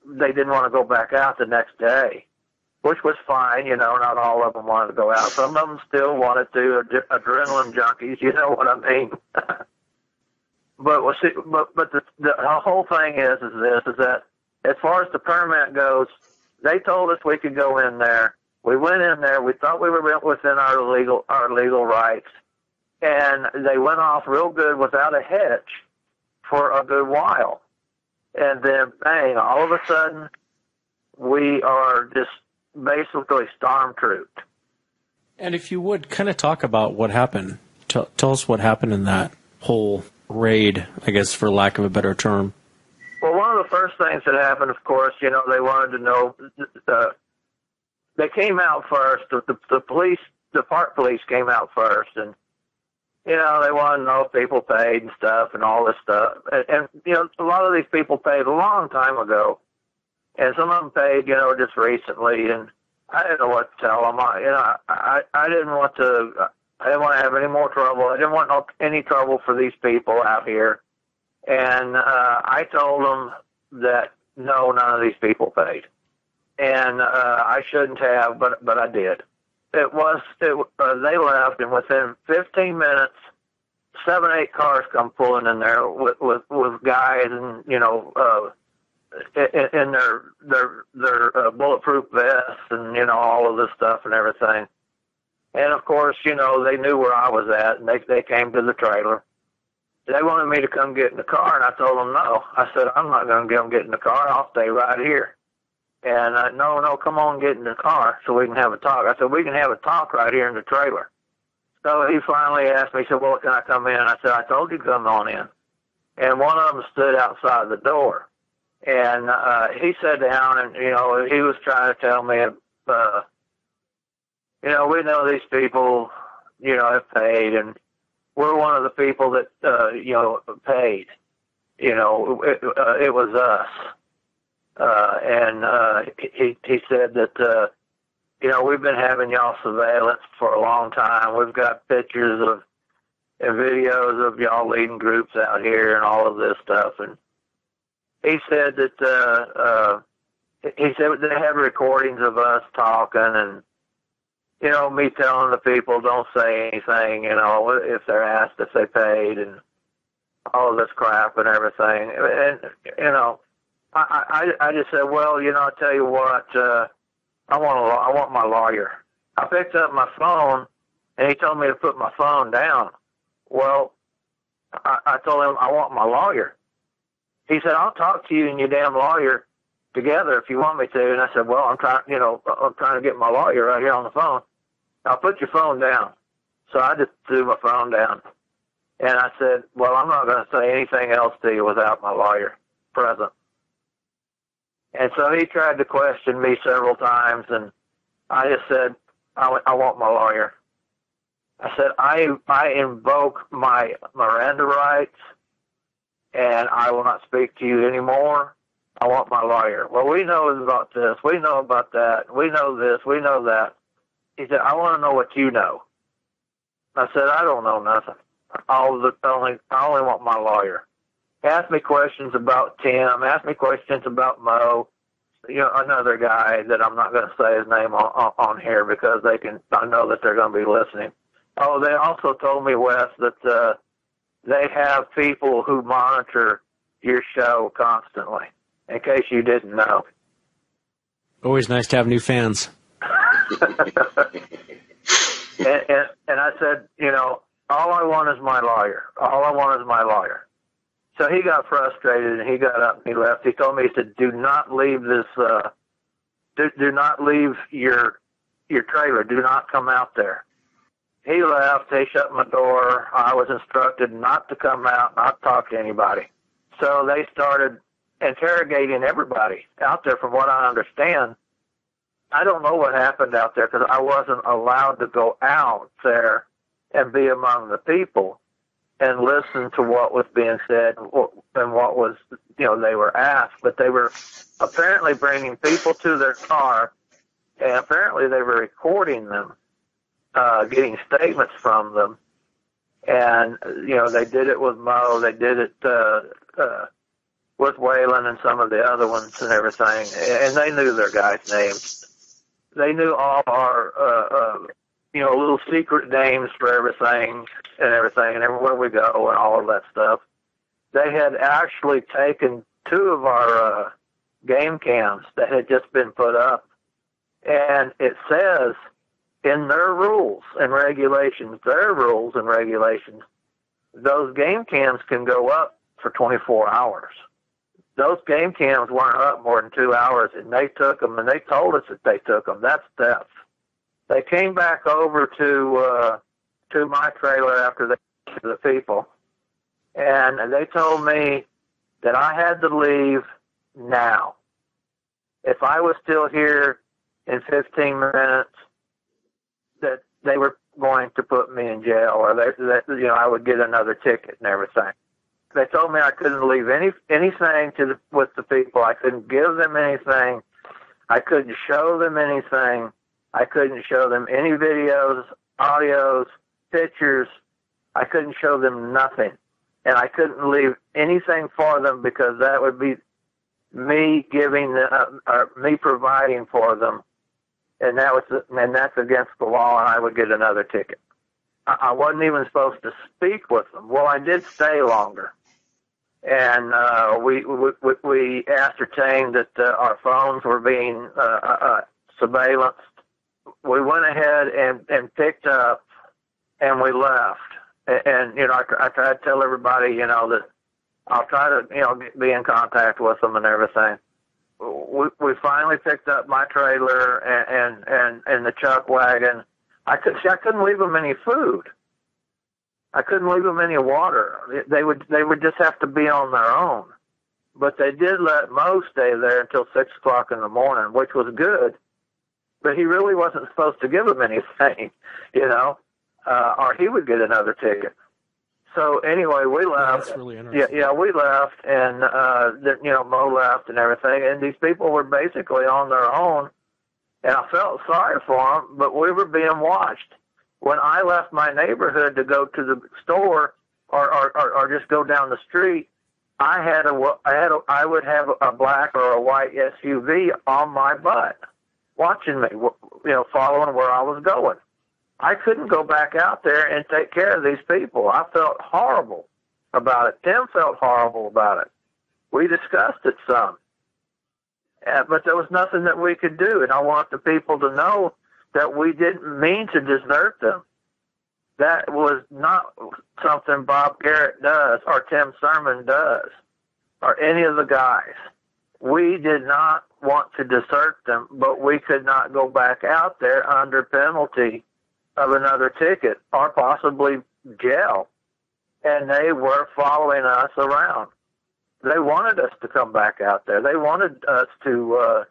They didn't want to go back out the next day, which was fine. Not all of them wanted to go out. Some of them still wanted to, adrenaline junkies, you know what I mean? But the whole thing is that as far as the permit goes, they told us we could go in there. We went in there. We thought we were within our legal rights, and they went off real good without a hitch for a good while. And then, bang! All of a sudden, we are just basically stormtrooped. And if you would kind of talk about what happened, tell us what happened in that whole raid, I guess, for lack of a better term. Well, one of the first things that happened, of course, they wanted to know. They came out first. The police, the park police, came out first, and they wanted to know if people paid and stuff and all this stuff. And a lot of these people paid a long time ago, and some of them paid, just recently. And I didn't know what to tell them. I didn't want to. I didn't want to have any more trouble. I didn't want any trouble for these people out here. And I told them that no, none of these people paid. And I shouldn't have, but I did. They left, and within 15 minutes, 7, 8 cars come pulling in there with guys, and in their bulletproof vests, and all of this stuff and everything. And of course, they knew where I was at, and they came to the trailer. They wanted me to come get in the car, and I told them no. I said, I'm not going to get in the car. I'll stay right here. And no, come on, get in the car so we can have a talk. I said, we can have a talk right here in the trailer. So he finally asked me, he said, well, can I come in? I said, I told you to come on in. And one of them stood outside the door. And he sat down, and, he was trying to tell me, we know these people, have paid, and we're one of the people that, paid. It was us. He said that, we've been having y'all surveillance for a long time. We've got pictures and videos of y'all leading groups out here and all of this stuff. And he said that, they have recordings of us talking and, me telling the people don't say anything, if they're asked if they paid and all of this crap and everything. And, I just said, well, I'll tell you what, I want my lawyer. I picked up my phone, and he told me to put my phone down. Well, I told him I want my lawyer. He said, I'll talk to you and your damn lawyer together if you want me to. And I said, well, I'm trying to get my lawyer right here on the phone. I'll put your phone down. So I just threw my phone down. And I said, well, I'm not going to say anything else to you without my lawyer present. And so he tried to question me several times, and I just said, I want my lawyer. I said, I invoke my Miranda rights, and I will not speak to you anymore. I want my lawyer. Well, we know about this. We know about that. We know this. We know that. He said, I want to know what you know. I said, I don't know nothing. I only want my lawyer. Ask me questions about Tim. Ask me questions about Mo. Another guy that I'm not going to say his name on here because I know that they're going to be listening. Oh, they also told me, Wes, that they have people who monitor your show constantly, in case you didn't know. Always nice to have new fans. And I said, all I want is my lawyer. All I want is my lawyer. So he got frustrated and he got up and he left. He told me, he said, do not leave this, do not leave your trailer. Do not come out there. He left. They shut my door. I was instructed not to come out, not to talk to anybody. So they started interrogating everybody out there. From what I understand, I don't know what happened out there because I wasn't allowed to go out there and be among the people and listen to what was being said and what was, they were asked. But they were apparently bringing people to their car, and apparently they were recording them, getting statements from them. And, they did it with Mo. They did it with Waylon and some of the other ones and everything. And they knew their guys' names. They knew all our, little secret names for everything and everywhere we go and all of that stuff. They had actually taken 2 of our game cams that had just been put up, and it says in their rules and regulations, those game cams can go up for 24 hours. Those game cams weren't up more than 2 hours, and they took them, and they told us that they took them. That's theft. They came back over to my trailer after the people, and they told me that I had to leave now. If I was still here in 15 minutes, that they were going to put me in jail, or I would get another ticket and everything. They told me I couldn't leave anything with the people. I couldn't give them anything. I couldn't show them anything. I couldn't show them any videos, audios, pictures. I couldn't show them nothing. And I couldn't leave anything for them because that would be me giving them, or me providing for them. And that's against the law, and I would get another ticket. I wasn't even supposed to speak with them. Well, I did stay longer. And we ascertained that our phones were being surveillanced. We went ahead and picked up, and we left. And I try to tell everybody, that I'll try to, be in contact with them and everything. We finally picked up my trailer and the chuck wagon. I couldn't leave them any food. I couldn't leave them any water. They would just have to be on their own. But they did let Mo stay there until 6 o'clock in the morning, which was good. But he really wasn't supposed to give them anything, or he would get another ticket. So anyway, we left. That's really interesting. Yeah, we left, and Mo left and everything, and these people were basically on their own, and I felt sorry for them, but we were being watched. When I left my neighborhood to go to the store or just go down the street, I would have a black or a white SUV on my butt, watching me, following where I was going. I couldn't go back out there and take care of these people. I felt horrible about it. Tim felt horrible about it. We discussed it some. But there was nothing that we could do, and I want the people to know that we didn't mean to desert them. That was not something Bob Garrett does or Tim Sermon does or any of the guys. We did not want to desert them, but we could not go back out there under penalty of another ticket or possibly jail. And they were following us around. They wanted us to come back out there. They wanted us to,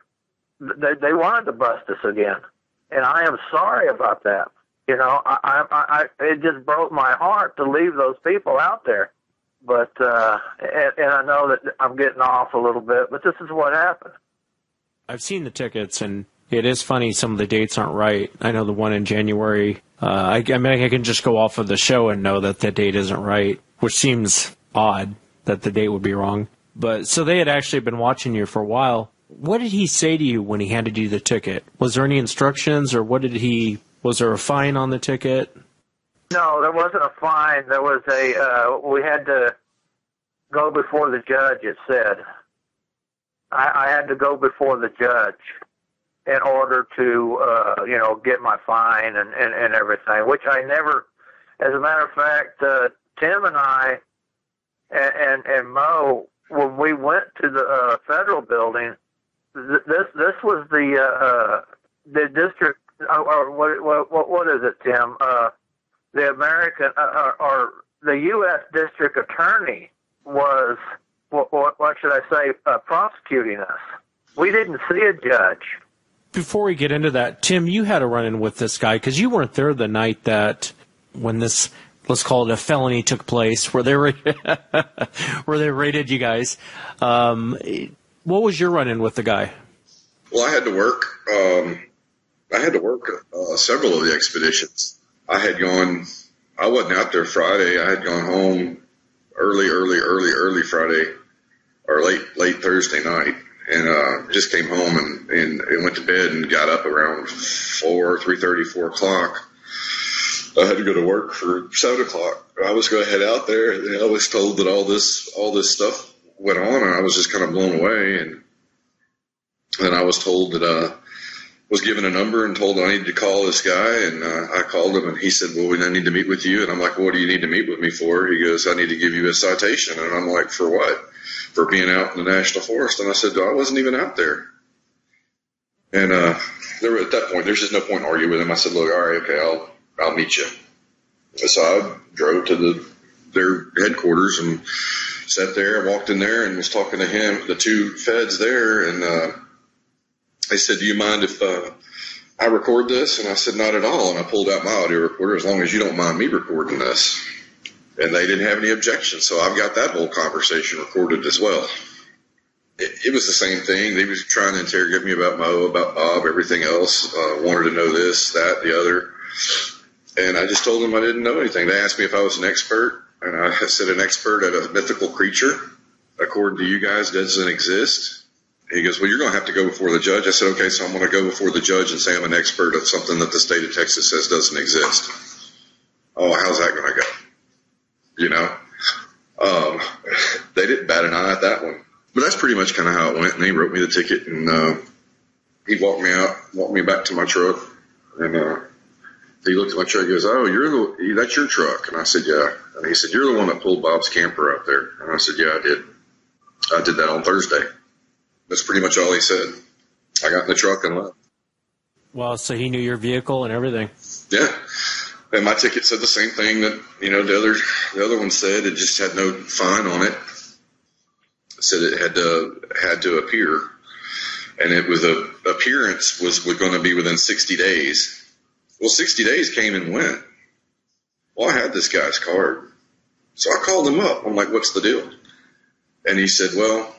they wanted to bust us again. And I am sorry about that. You know, it just broke my heart to leave those people out there. But, and I know that I'm getting off a little bit, but this is what happened. I've seen the tickets, and it is funny some of the dates aren't right. I know the one in January, I mean, I can just go off of the show and know that the date isn't right, which seems odd that the date would be wrong. But so they had actually been watching you for a while. What did he say to you when he handed you the ticket? Was there any instructions, or was there a fine on the ticket? No, there wasn't a fine. There was we had to go before the judge, it said. I had to go before the judge in order to, get my fine and everything, which I never, as a matter of fact, Tim and I and Mo, when we went to the federal building, this was the district, or what is it, Tim? The American or the U.S. District Attorney was what should I say, prosecuting us. We didn't see a judge. Before we get into that, Tim, you had a run-in with this guy because you weren't there the night that when this, let's call it a felony, took place, where they raided you guys. What was your run-in with the guy? Well, I had to work. Several of the expeditions. I wasn't out there Friday. I had gone home early Friday, or late Thursday night, and just came home and went to bed and got up around 4 o'clock. I had to go to work for 7 o'clock. I was going to head out there, and I was told that all this stuff went on, and I was just kind of blown away. And then I was told that was given a number and told I needed to call this guy, and I called him, and he said, well, I need to meet with you. And I'm like, well, what do you need to meet with me for? He goes, I need to give you a citation. And I'm like, for what? For being out in the national forest. And I said, I wasn't even out there. And at that point, there's just no point in arguing with him. I said, look, all right, okay, I'll meet you. So I drove to their headquarters and sat there and walked in there and was talking to him, the two feds there, and they said, do you mind if I record this? And I said, not at all. And I pulled out my audio recorder, as long as you don't mind me recording this. And they didn't have any objections, so I've got that whole conversation recorded as well. It was the same thing. They were trying to interrogate me about Mo, about Bob, everything else. Wanted to know this, that, the other. And I just told them I didn't know anything. They asked me if I was an expert, and I said an expert at a mythical creature, according to you guys, doesn't exist. He goes, well, you're going to have to go before the judge. I said, okay, so I'm going to go before the judge and say I'm an expert of something that the state of Texas says doesn't exist. Oh, how's that going to go? You know? They didn't bat an eye at that one. But that's pretty much kind of how it went. And he wrote me the ticket, and he walked me back to my truck. And he looked at my truck and goes, oh, that's your truck. And I said, yeah. And he said, you're the one that pulled Bob's camper up there. And I said, yeah, I did. I did that on Thursday. That's pretty much all he said. I got in the truck and left. Well, so he knew your vehicle and everything. Yeah. And my ticket said the same thing that, the other one said. It just had no fine on it. It said it had to appear. And it was appearance was going to be within 60 days. Well, 60 days came and went. Well, I had this guy's card. So I called him up. I'm like, what's the deal? And he said, well,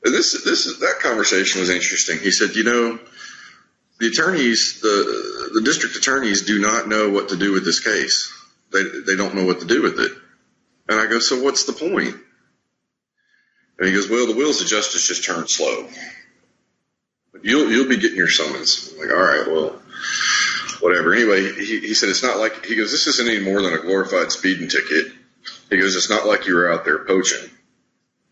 that conversation was interesting. He said, the attorneys, the district attorneys do not know what to do with this case. They don't know what to do with it. And I go, so what's the point? And he goes, well, the wheels of justice just turn slow. You'll be getting your summons. I'm like, all right, well, whatever. Anyway, he said, it's not like, he goes, this isn't any more than a glorified speeding ticket. He goes, it's not like you were out there poaching.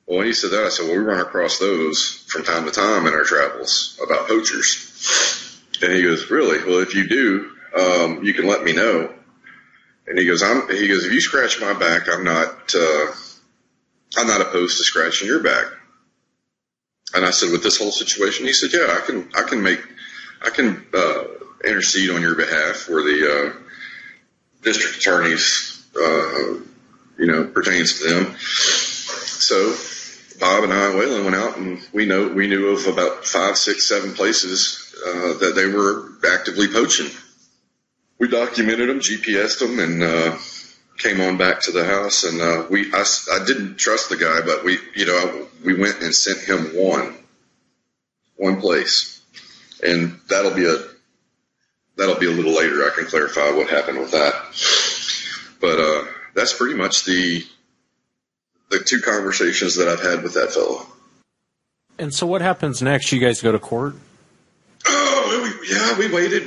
Well, when he said that, I said, well, we run across those from time to time in our travels about poachers. And he goes, really? Well, if you do, you can let me know. And he goes, if you scratch my back, I'm not opposed to scratching your back. And I said, with this whole situation, he said, yeah, I can intercede on your behalf for the district attorneys, pertains to them. So Bob and I and Waylon went out, and we knew of about 5, 6, 7 places that they were actively poaching. We documented them, GPS'd them, and came on back to the house. And I didn't trust the guy, but we went and sent him one place, and that'll be a little later. I can clarify what happened with that. But that's pretty much the 2 conversations that I've had with that fellow. And so what happens next? You guys go to court? Oh, yeah, we waited.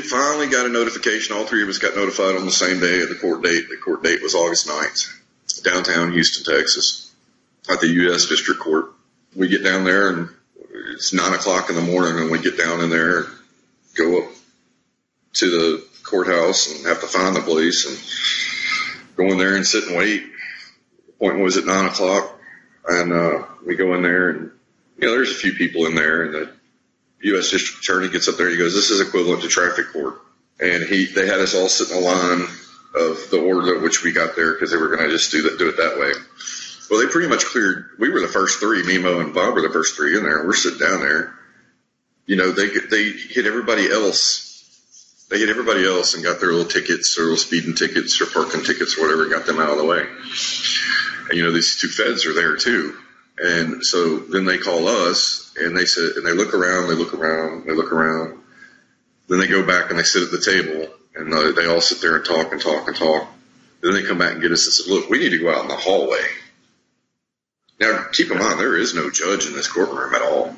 Finally got a notification. All 3 of us got notified on the same day of the court date. The court date was August 9th, downtown Houston, Texas, at the U.S. District Court. We get down there, and it's 9 o'clock in the morning, and we get down in there, go up to the courthouse and have to find the place and go in there and sit and wait. The appointment was at 9 o'clock, and we go in there, and there's a few people in there, and the U.S. District Attorney gets up there. He goes, "This is equivalent to traffic court," and they had us all sit in a line of the order at which we got there because they were going to just do it that way. Well, they pretty much cleared. We were the first 3. Me, Mo, and Bob were the first 3 in there. We're sitting down there. They hit everybody else. They hit everybody else and got their little tickets, their little speeding tickets or parking tickets or whatever, and got them out of the way. And these 2 feds are there too. And so then they call us, and they said, and they look around. Then they go back and they sit at the table, and they all sit there and talk. Then they come back and get us and said, "Look, we need to go out in the hallway." Now, keep in mind, there is no judge in this courtroom at all.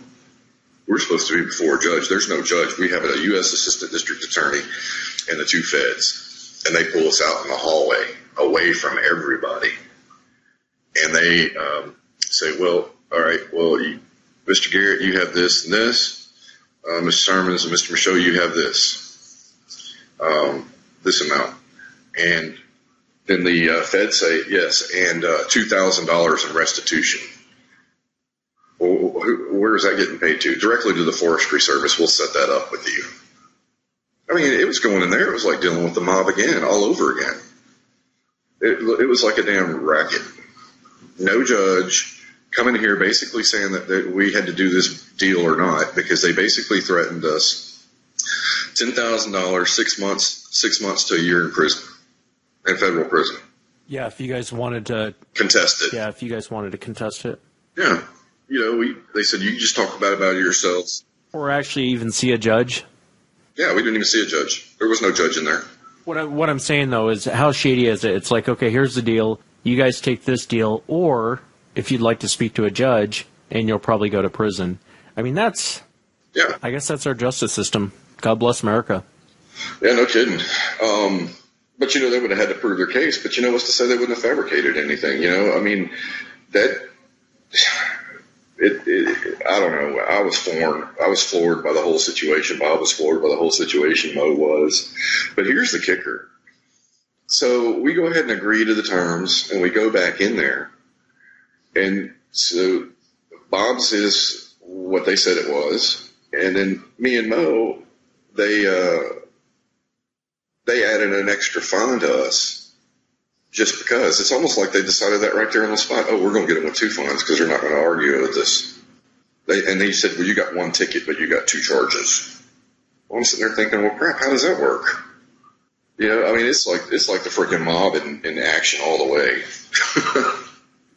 We're supposed to be before a judge. There's no judge. We have a U.S. Assistant District Attorney and the 2 feds, and they pull us out in the hallway away from everybody. And they say, "Well, all right, well, Mr. Garrett, you have this and this. Mr. Sermons and Mr. Michaud, you have this amount." And then the feds say, "Yes, and $2,000 in restitution." Well, where is that getting paid to? Directly to the Forestry Service. We'll set that up with you. I mean, it was going in there. It was like dealing with the mob again, all over again. It was like a damn racket. No judge coming here basically saying that we had to do this deal or not, because they basically threatened us $10,000, 6 months to a year in prison, in federal prison. Yeah, if you guys wanted to contest it. Yeah, if you guys wanted to contest it. Yeah. They said, you can just talk about it yourselves. Or actually even see a judge. Yeah, we didn't even see a judge. There was no judge in there. What I'm saying, though, is how shady is it? It's like, okay, here's the deal. You guys take this deal, or if you'd like to speak to a judge, and you'll probably go to prison. I mean, yeah. I guess that's our justice system. God bless America. Yeah, no kidding. But, they would have had to prove their case. But, what's to say they wouldn't have fabricated anything, I mean, I don't know. I was floored by the whole situation. Bob was floored by the whole situation. Mo was. But here's the kicker. So we go ahead and agree to the terms, and we go back in there. And so Bob's is what they said it was. And then me and Mo, they added an extra fine to us just because. It's almost like they decided that right there on the spot. Oh, we're going to get them with 2 fines because they're not going to argue with this. And they said, well, you got 1 ticket, but you got 2 charges. Well, I'm sitting there thinking, well, crap, how does that work? I mean, it's like the freaking mob in action all the way.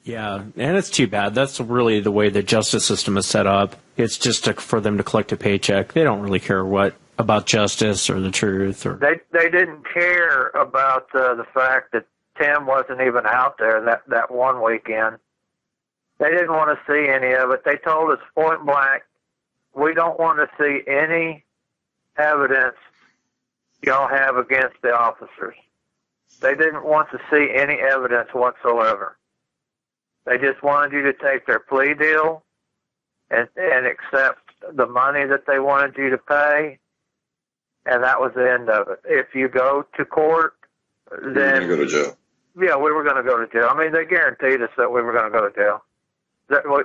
Yeah, and it's too bad. That's really the way the justice system is set up. It's just for them to collect a paycheck. They don't really care about justice or the truth. Or They didn't care about the fact that Tim wasn't even out there that one weekend. They didn't want to see any of it. They told us point blank, we don't want to see any evidence y'all have against the officers. They didn't want to see any evidence whatsoever. They just wanted you to take their plea deal and accept the money that they wanted you to pay, and that was the end of it. If you go to court, then... You're going to go to jail. Yeah, we were going to go to jail. I mean, they guaranteed us that we were going to go to jail.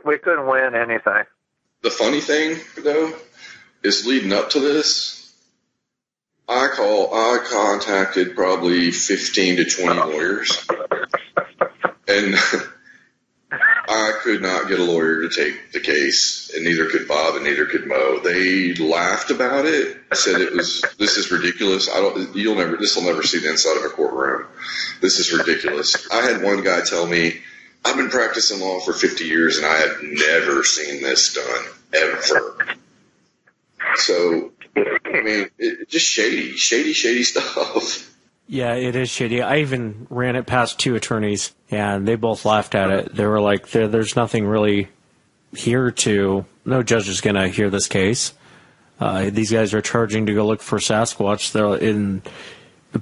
We couldn't win anything. The funny thing, though, is leading up to this, I contacted probably 15 to 20 lawyers, and I could not get a lawyer to take the case, and neither could Bob, and neither could Mo. They laughed about it. Said this is ridiculous. This will never see the inside of a courtroom. This is ridiculous. I had one guy tell me, I've been practicing law for 50 years, and I have never seen this done, ever. So, I mean, just shady stuff. Yeah, it is shady. I even ran it past 2 attorneys, and they both laughed at it. They were like, there's nothing really here no judge is going to hear this case. These guys are charging to go look for Sasquatch.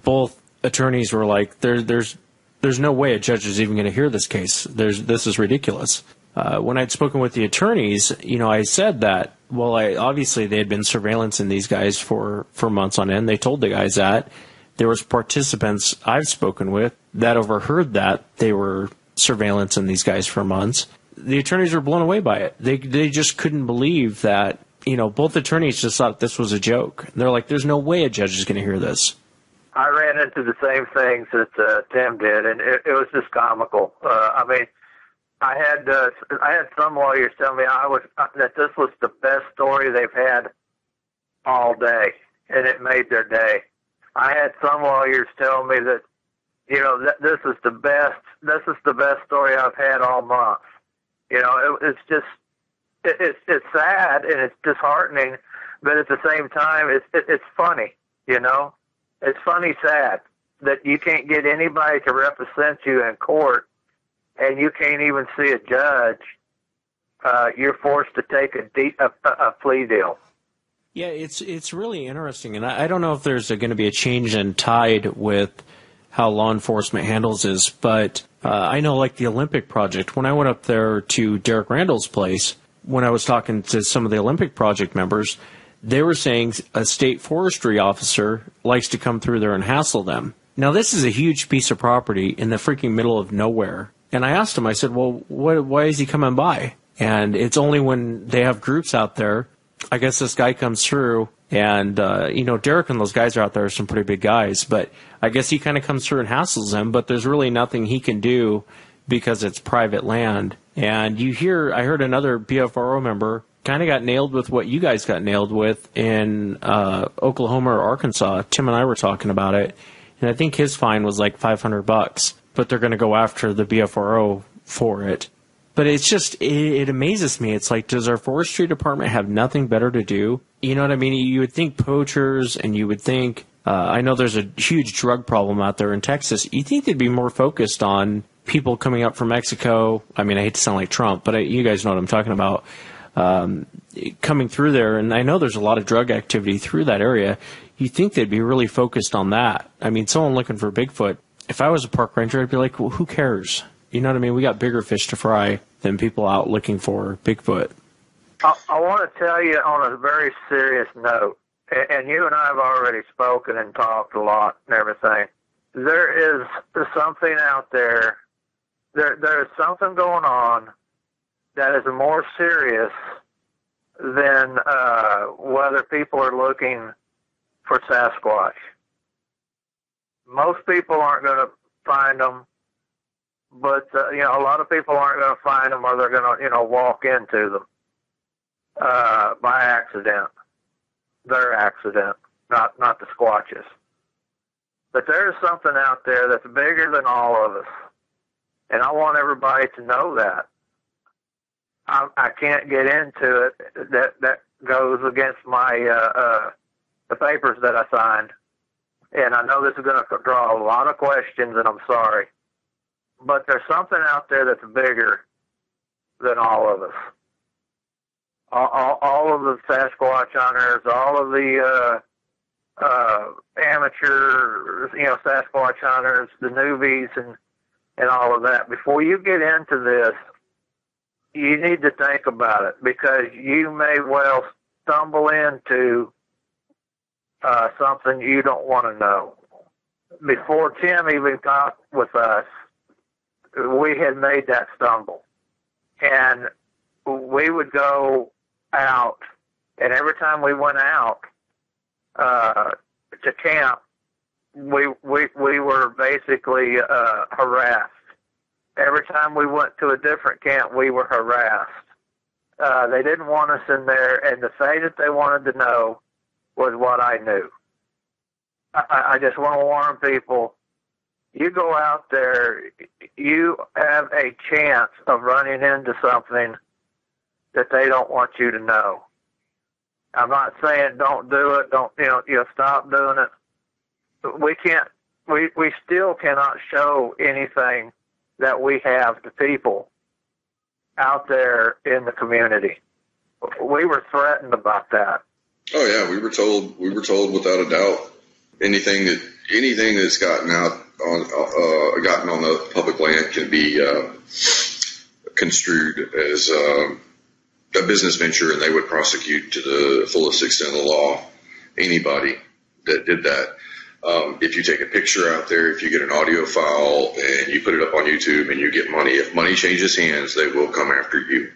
Both attorneys were like, there's no way a judge is even going to hear this case. This is ridiculous. When I'd spoken with the attorneys, I said that, obviously they had been surveillancing these guys for months on end. They told the guys that. There was participants I've spoken with that overheard that they were surveillancing these guys for months. The attorneys were blown away by it. They just couldn't believe that, both attorneys just thought this was a joke. They're like, there's no way a judge is going to hear this. I ran into the same things that Tim did, and it was just comical. I had some lawyers tell me that this was the best story they've had all day, and it made their day. I had some lawyers tell me that, this is the best story I've had all month. It's just, it's sad and it's disheartening, but at the same time, it's funny, It's funny, sad that you can't get anybody to represent you in court, and you can't even see a judge. You're forced to take a plea deal. Yeah, it's really interesting, and I don't know if there's going to be a change in tide with how law enforcement handles this, but I know, like the Olympic Project, when I went up there to Derek Randall's place, when I was talking to some of the Olympic Project members, they were saying a state forestry officer likes to come through there and hassle them. Now, this is a huge piece of property in the freaking middle of nowhere, and I asked him, I said, well, why is he coming by? And it's only when they have groups out there. I guess this guy comes through, and, Derek and those guys are out there are some pretty big guys, but I guess he kind of comes through and hassles them, but there's really nothing he can do because it's private land. And I heard another BFRO member kind of got nailed with what you guys got nailed with in Oklahoma or Arkansas. Tim and I were talking about it, and I think his fine was like $500, but they're going to go after the BFRO for it. But it's just, it amazes me. It's like, does our forestry department have nothing better to do? You know what I mean? You would think poachers, and you would think, I know there's a huge drug problem out there in Texas. You think they'd be more focused on people coming up from Mexico. I mean, I hate to sound like Trump, but you guys know what I'm talking about. Coming through there, and I know there's a lot of drug activity through that area. You think they'd be really focused on that. I mean, someone looking for Bigfoot, if I was a park ranger, I'd be like, well, who cares? You know what I mean? We got bigger fish to fry than people out looking for Bigfoot. I want to tell you on a very serious note, and you and I have already spoken and talked a lot and everything. There is something out there. There is something going on that is more serious than whether people are looking for Sasquatch. Most people aren't going to find them, but a lot of people aren't going to find them, or they're going to walk into them by accident. Their accident, not the Squatches. But there's something out there that's bigger than all of us, and I want everybody to know that. I can't get into it. That goes against my the papers that I signed, and I know this is going to draw a lot of questions, and I'm sorry. But there's something out there that's bigger than all of us. All of the Sasquatch hunters, all of the amateur, Sasquatch hunters, the newbies, and all of that. Before you get into this, you need to think about it, because you may well stumble into something you don't want to know. Before Tim even talked with us, we had made that stumble. And we would go out, and every time we went out to camp, we were basically harassed Every time we went to a different camp, we were harassed. They didn't want us in there, and the thing that they wanted to know was what I knew. I just want to warn people, you go out there, you have a chance of running into something that they don't want you to know. I'm not saying don't do it, don't, stop doing it. We still cannot show anything that we have to people out there in the community. We were threatened about that. Oh yeah, we were told without a doubt anything that's gotten on the public land can be construed as a business venture, and they would prosecute to the fullest extent of the law anybody that did that. If you take a picture out there, if you get an audio file and you put it up on YouTube and you get money, if money changes hands, they will come after you.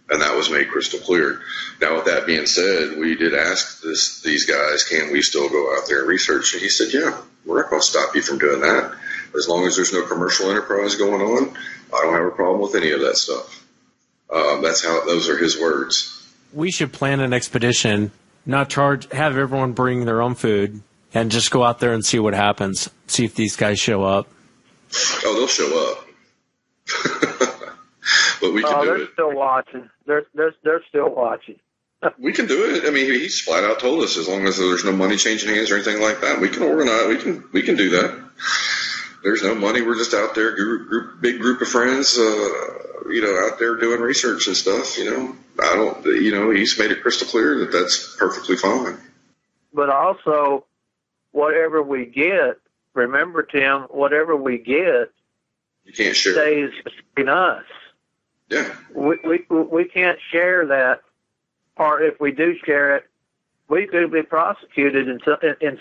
And that was made crystal clear. Now, with that being said, we did ask these guys, can we still go out there and research? And he said, yeah, we're not going to stop you from doing that. As long as there's no commercial enterprise going on, I don't have a problem with any of that stuff. Those are his words. We should plan an expedition, have everyone bring their own food, and just go out there and see what happens. See if these guys show up. Oh, they'll show up. But we can do it. They're still watching. They're still watching. We can do it. I mean, he's flat out told us, as long as there's no money changing hands or anything like that, we can organize. We can do that. There's no money. We're just out there, big group of friends, out there doing research and stuff. He's made it crystal clear that that's perfectly fine. But also, whatever we get, remember, Tim, whatever we get, you can't share. Stays between us. Yeah. We can't share that, or if we do share it, we could be prosecuted in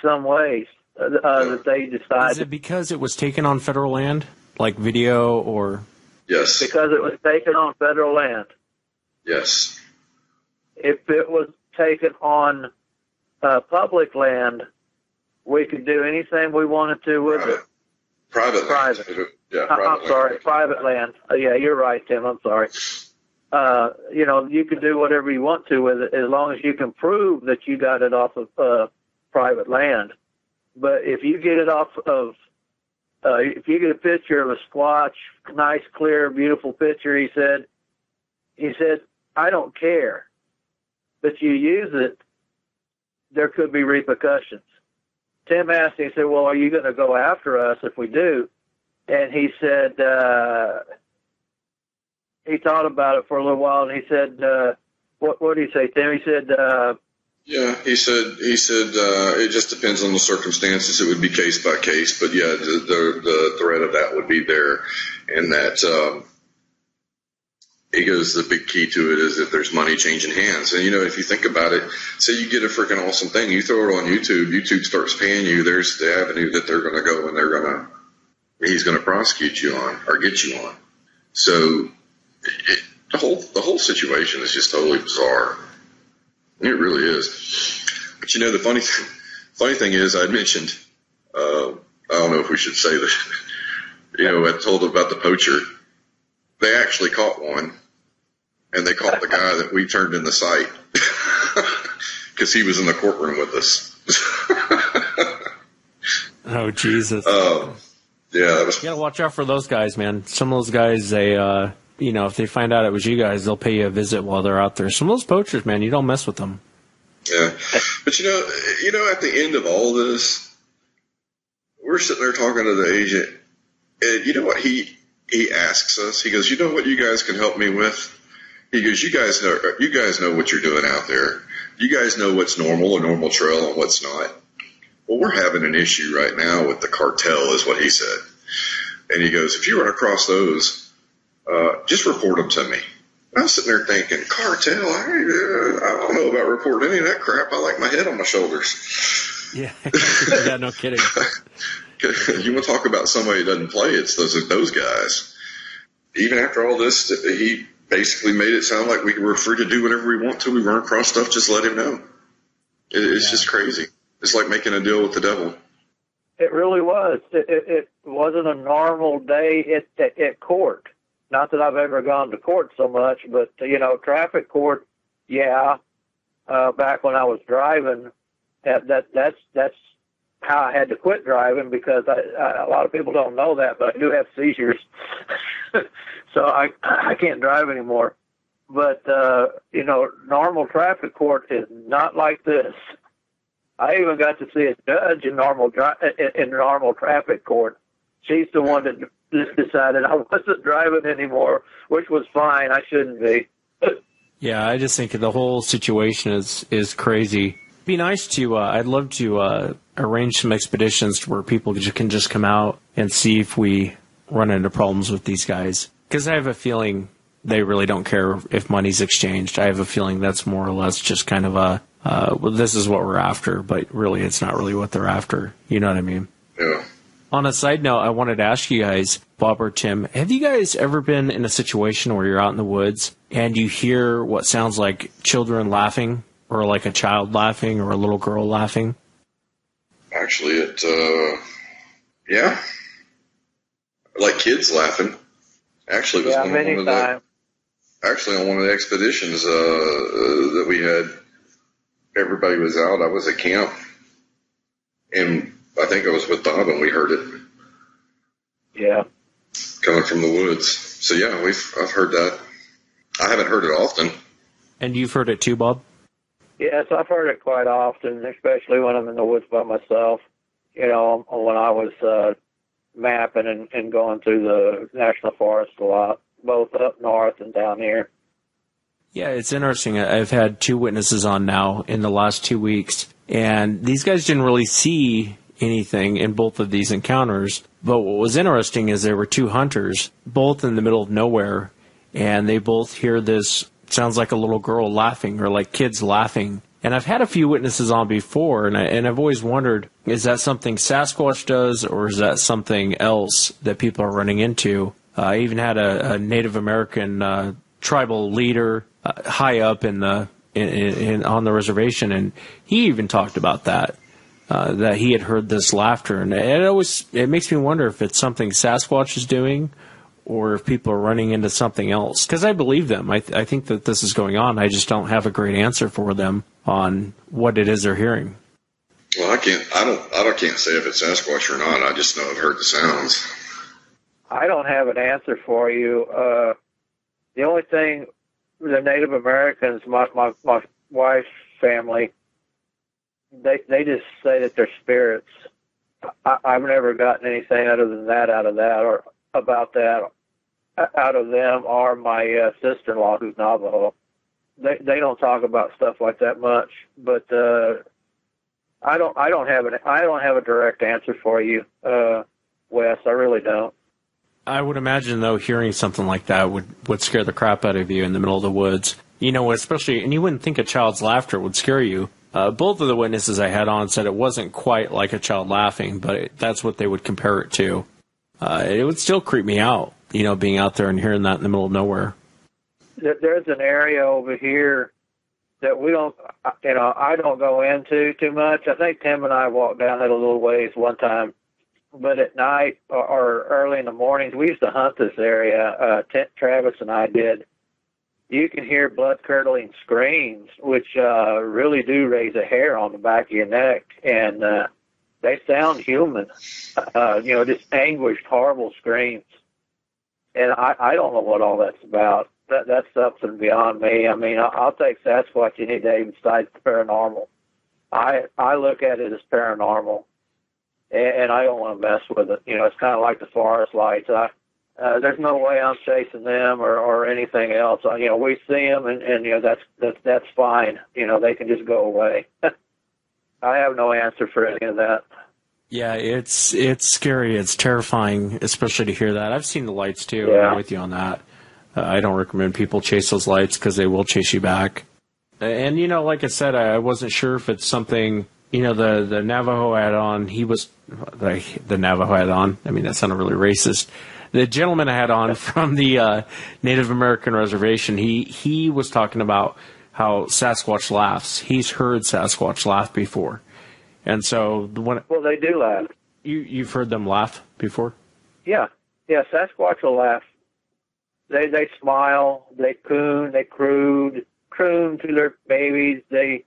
some ways that they decide. Is it because it was taken on federal land, like video, or? Yes. Because it was taken on federal land. Yes. If it was taken on public land, we could do anything we wanted to with it. Private. Yeah, I'm sorry, private land. Yeah, you're right, Tim. I'm sorry. You can do whatever you want to with it as long as you can prove that you got it off of private land. But if you get it off of, if you get a picture of a squatch, nice, clear, beautiful picture, he said, I don't care. But you use it, there could be repercussions. Tim asked me, he said, well, are you going to go after us if we do? And he said, he thought about it for a little while, and he said, what did he say, Tim? He said, yeah, he said, it just depends on the circumstances. It would be case by case, but yeah, the threat of that would be there. And that, he goes, the big key to it is if there's money changing hands. And, if you think about it, say you get a freaking awesome thing, you throw it on YouTube starts paying you, there's the avenue that they're going to go and he's going to prosecute you on or get you on. So the whole situation is just totally bizarre. It really is. But the funny thing is, I mentioned, I don't know if we should say this, I told about the poacher. They actually caught one, and they caught the guy that we turned in the site because he was in the courtroom with us. Oh, Jesus. Yeah. That was... You got to watch out for those guys, man. Some of those guys, they, if they find out it was you guys, they'll pay you a visit while they're out there. Some of those poachers, man, you don't mess with them. Yeah. But, at the end of all this, we're sitting there talking to the agent, and you know what he asks us? He goes, you know what you guys can help me with? He goes, you guys know what you're doing out there. You guys know what's normal, a normal trail, and what's not. Well, we're having an issue right now with the cartel, is what he said. And he goes, if you run across those, just report them to me. I was sitting there thinking, cartel? I don't know about reporting any of that crap. I like my head on my shoulders. Yeah, yeah, no kidding. You want to talk about somebody that doesn't play, it's those guys. Even after all this, he basically made it sound like we were free to do whatever we want to. We run across stuff, just let him know. It's just crazy. It's like making a deal with the devil. It really was. It wasn't a normal day at court. Not that I've ever gone to court so much, but, traffic court, yeah. Back when I was driving, that's how I had to quit driving, because a lot of people don't know that, but I do have seizures. So I can't drive anymore. But, normal traffic court is not like this. I even got to see a judge in normal traffic court. She's the one that decided I wasn't driving anymore, which was fine. I shouldn't be. Yeah, I just think the whole situation is crazy. It'd be nice to, I'd love to arrange some expeditions where people can just come out and see if we run into problems with these guys. Because I have a feeling they really don't care if money's exchanged. I have a feeling that's more or less just kind of well, this is what we're after, but really it's not really what they're after. You know what I mean? Yeah. On a side note, I wanted to ask you guys, Bob or Tim, have you guys ever been in a situation where you're out in the woods and you hear what sounds like children laughing, or like a child laughing, or a little girl laughing? Actually, yeah. Like kids laughing. Actually, it was on one of the expeditions that we had. Everybody was out. I was at camp, and I think I was with Bob, and we heard it. Yeah. Coming from the woods. So yeah, I've heard that. I haven't heard it often. And you've heard it too, Bob? Yes, I've heard it quite often, especially when I'm in the woods by myself. When I was mapping and going through the national forest a lot, both up north and down here. Yeah, it's interesting. I've had 2 witnesses on now in the last 2 weeks, and these guys didn't really see anything in both of these encounters. But what was interesting is there were 2 hunters, both in the middle of nowhere, and they both hear this, sounds like a little girl laughing, or like kids laughing. And I've had a few witnesses on before, and I've always wondered, is that something Sasquatch does, or is that something else that people are running into? I even had a Native American tribal leader high up on the reservation, and he even talked about that he had heard this laughter, and it makes me wonder if it's something Sasquatch is doing, or if people are running into something else. Because I believe them. I think that this is going on. I just don't have a great answer for them on what it is they're hearing. Well, I can't say if it's Sasquatch or not. I just know I've heard the sounds. I don't have an answer for you. The only thing, the Native Americans, my wife's family, they just say that they're spirits. I've never gotten anything other than that out of that, or about that out of them, or my sister-in-law who's Navajo. They don't talk about stuff like that much, but I don't have a direct answer for you, Wes. I really don't. I would imagine, though, hearing something like that would scare the crap out of you in the middle of the woods. Especially, and you wouldn't think a child's laughter would scare you. Both of the witnesses I had on said it wasn't quite like a child laughing, but that's what they would compare it to. It would still creep me out, being out there and hearing that in the middle of nowhere. There's an area over here that we don't, I don't go into too much. I think Tim and I walked down it a little ways one time, but at night or early in the mornings, we used to hunt this area. Travis and I did. You can hear blood-curdling screams, which really do raise a hair on the back of your neck, and they sound human. Just anguished, horrible screams. And I don't know what all that's about. That's something beyond me. I mean, I'll take Sasquatch any day besides paranormal. I look at it as paranormal, and I don't want to mess with it. It's kind of like the forest lights. There's no way I'm chasing them or anything else. We see them, and that's fine. They can just go away. I have no answer for any of that. Yeah, it's scary. It's terrifying, especially to hear that. I've seen the lights too. Yeah. I'm with you on that. I don't recommend people chase those lights because they will chase you back. And like I said, I wasn't sure if it's something. The Navajo had on. He was the Navajo had on. I mean, that sounded really racist. The gentleman I had on from the Native American reservation, he was talking about how Sasquatch laughs. He's heard Sasquatch laugh before. And so well, they do laugh. You've heard them laugh before? Yeah. Sasquatch will laugh They smile, they coon, they croon to their babies. They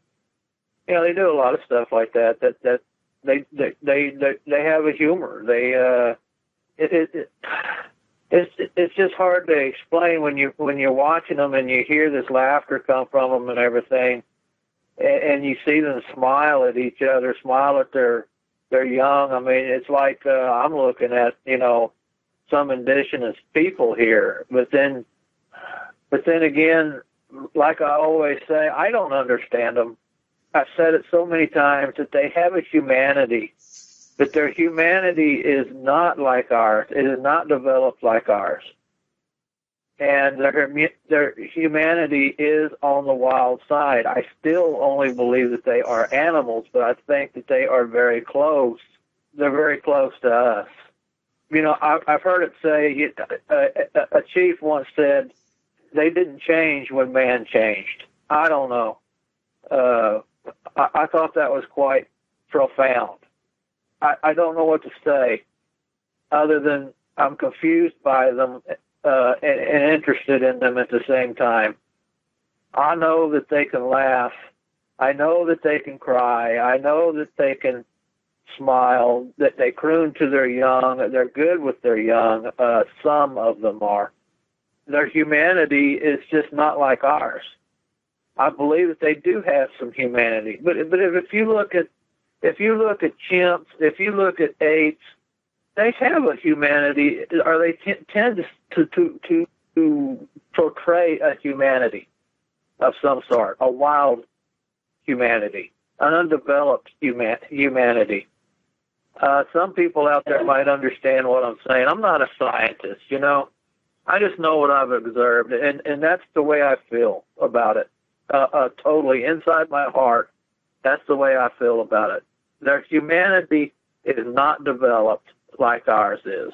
do a lot of stuff like that. That they have a humor. It's just hard to explain when you're watching them and you hear this laughter come from them and everything, and you see them smile at each other, smile at their young. I mean, it's like I'm looking at some indigenous people here, but then again, like I always say, I don't understand them. I've said it so many times that they have a humanity, but their humanity is not like ours. It is not developed like ours. And their humanity is on the wild side. I still only believe that they are animals, but I think that they are very close. They're very close to us. I've heard it say, a chief once said, they didn't change when man changed. I don't know. I thought that was quite profound. I don't know what to say other than I'm confused by them and interested in them at the same time. I know that they can laugh. I know that they can cry. I know that they can smile, that they croon to their young. They're good with their young. Some of them are. Their humanity is just not like ours. I believe that they do have some humanity. But if you look at chimps, if you look at apes, they have a humanity, or they tend to portray a humanity of some sort, a wild humanity, an undeveloped humanity. Some people out there might understand what I'm saying. I'm not a scientist, I just know what I've observed, and that's the way I feel about it. Totally inside my heart, that's the way I feel about it. Their humanity is not developed like ours is.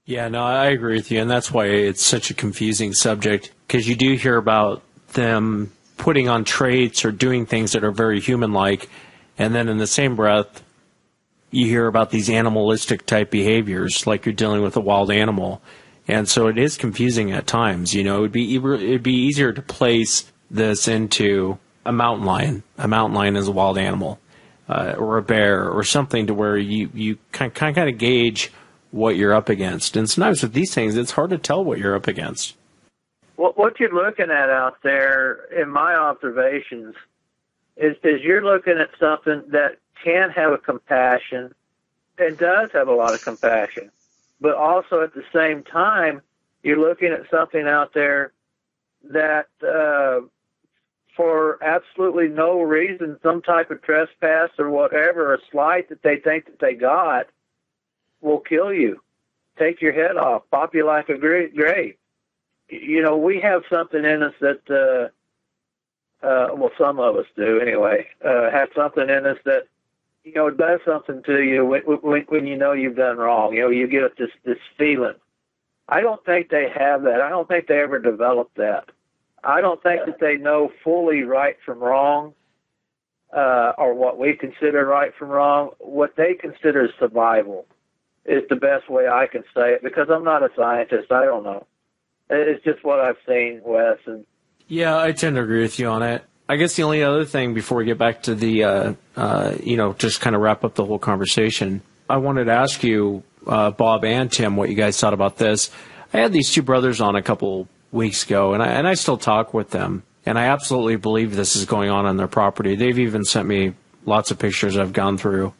Yeah, no, I agree with you, and that's why it's such a confusing subject, because you do hear about them putting on traits or doing things that are very human-like, and then in the same breath, you hear about these animalistic type behaviors, like you're dealing with a wild animal. And so it is confusing at times. It'd be easier to place this into a mountain lion. A mountain lion is a wild animal, or a bear, or something to where you kind of gauge what you're up against. And sometimes with these things, it's hard to tell what you're up against. What you're looking at out there, in my observations, is you're looking at something that can have a compassion and does have a lot of compassion. But also at the same time, you're looking at something out there that, for absolutely no reason, some type of trespass or whatever, a slight that they think that they got, will kill you, take your head off, pop you like a grape. We have something in us that, some of us do anyway, have something in us that, it does something to you when you've done wrong. You get this feeling. I don't think they have that. I don't think they ever developed that. I don't think that they know fully right from wrong, or what we consider right from wrong. What they consider survival is the best way I can say it, because I'm not a scientist. I don't know. It's just what I've seen, Wes. And yeah, I tend to agree with you on it. I guess the only other thing before we get back to the, just kind of wrap up the whole conversation, I wanted to ask you, Bob and Tim, what you guys thought about this. I had these two brothers on a couple weeks ago, and I still talk with them, and I absolutely believe this is going on their property. They've even sent me lots of pictures I've gone through.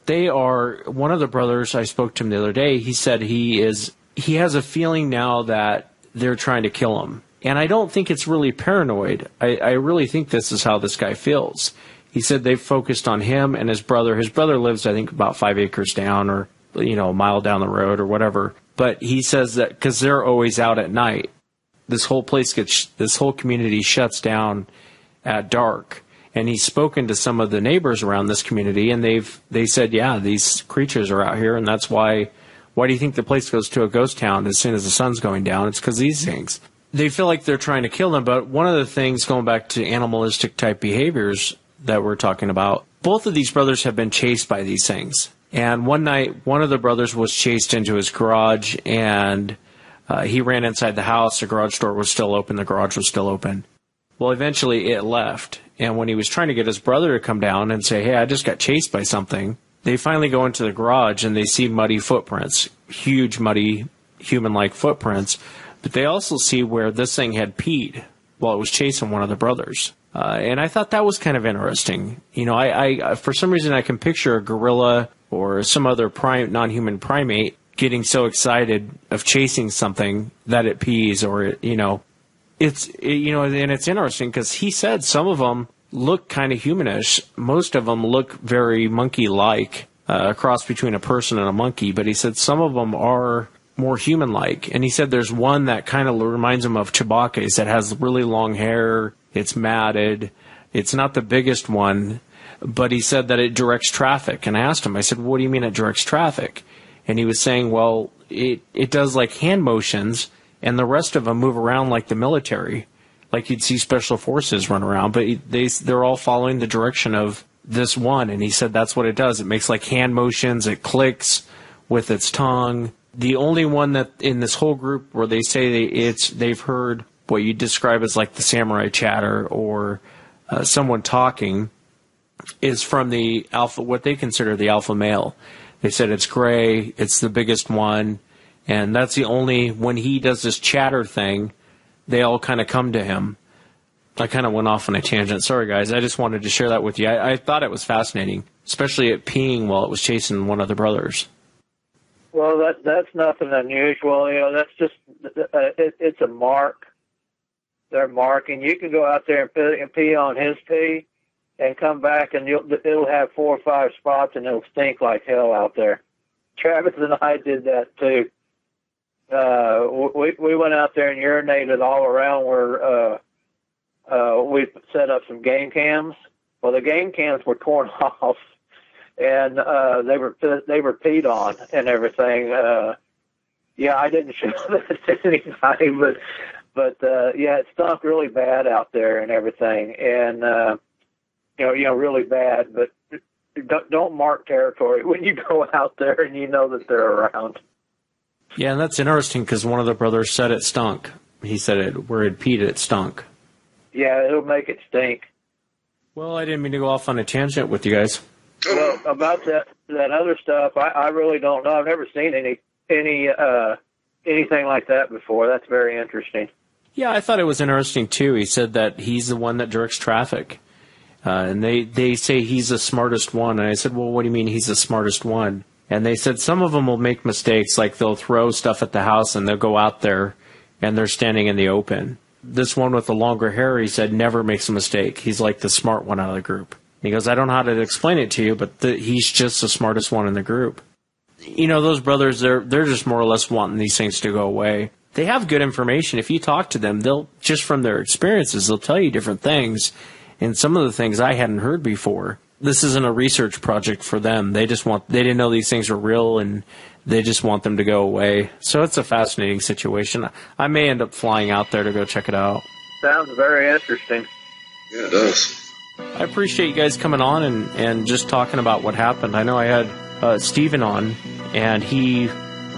One of the brothers, I spoke to him the other day, he said he has a feeling now that they're trying to kill him. And I don't think it's really paranoid. I really think this is how this guy feels. He said they've focused on him and his brother. His brother lives, I think, about 5 acres down, or, a mile down the road or whatever. But he says that because they're always out at night, this whole community shuts down at dark. And he's spoken to some of the neighbors around this community, and they said, yeah, these creatures are out here, and that's why do you think the place goes to a ghost town as soon as the sun's going down? It's because these things. They feel like they're trying to kill them, but one of the things, going back to animalistic type behaviors that we're talking about, both of these brothers have been chased by these things. And one night, one of the brothers was chased into his garage, and He ran inside the house. The garage door was still open. The garage was still open. Well, eventually it left. And when he was trying to get his brother to come down and say, hey, I just got chased by something, they finally go into the garage and they see muddy footprints, huge muddy human-like footprints. But they also see where this thing had peed while it was chasing one of the brothers. And I thought that was kind of interesting. You know, I for some reason I can picture a gorilla or some other non-human primate getting so excited of chasing something that it pees, or and it's interesting because he said some of them look kind of humanish. Most of them look very monkey-like, a cross between a person and a monkey. But he said some of them are more human-like. And he said there's one that kind of reminds him of Chewbacca. He said it has really long hair. It's matted. It's not the biggest one, but he said that it directs traffic. And I asked him, I said, what do you mean it directs traffic? And he was saying, well, it does like hand motions, and the rest of them move around like the military, like you'd see special forces run around. But they're all following the direction of this one. And he said that's what it does. It makes like hand motions. It clicks with its tongue. The only one that in this whole group where they say they've heard what you describe as like the samurai chatter or someone talking is from the alpha, what they consider the alpha male. They said it's gray, it's the biggest one, and that's the only, when he does this chatter thing, they all kind of come to him. I kind of went off on a tangent. Sorry, guys. I just wanted to share that with you. I thought it was fascinating, especially it peeing while it was chasing one of the brothers. Well, that's nothing unusual. You know, that's just it's a mark. They're marking. You can go out there and pee on his pee, and come back, and it'll have 4 or 5 spots, and it'll stink like hell out there. Travis and I did that too. We went out there and urinated all around where we set up some game cams. Well, the game cams were torn off, and they were peed on and everything. Yeah, I didn't show that to anybody, but yeah, it stunk really bad out there and everything, and really bad. But don't mark territory when you go out there and you know that they're around. Yeah, and that's interesting because one of the brothers said it stunk. He said where it peed, it stunk. Yeah, it'll make it stink. Well, I didn't mean to go off on a tangent with you guys. Well, about that other stuff, I really don't know. I've never seen anything like that before. That's very interesting. Yeah, I thought it was interesting too. He said that he's the one that directs traffic. And they say he's the smartest one. And I said, well, what do you mean he's the smartest one? And they said some of them will make mistakes, like they'll throw stuff at the house and they'll go out there and they're standing in the open. This one with the longer hair, he said, never makes a mistake. He's like the smart one out of the group. He goes, I don't know how to explain it to you, but he's just the smartest one in the group. You know, those brothers, they're just more or less wanting these things to go away. They have good information. If you talk to them, they'll, just from their experiences, they'll tell you different things. And some of the things I hadn't heard before. This isn't a research project for them. They didn't know these things were real, and they just want them to go away. So it's a fascinating situation. I may end up flying out there to go check it out. Sounds very interesting. Yeah, it does. I appreciate you guys coming on and just talking about what happened. I know I had Steven on, and he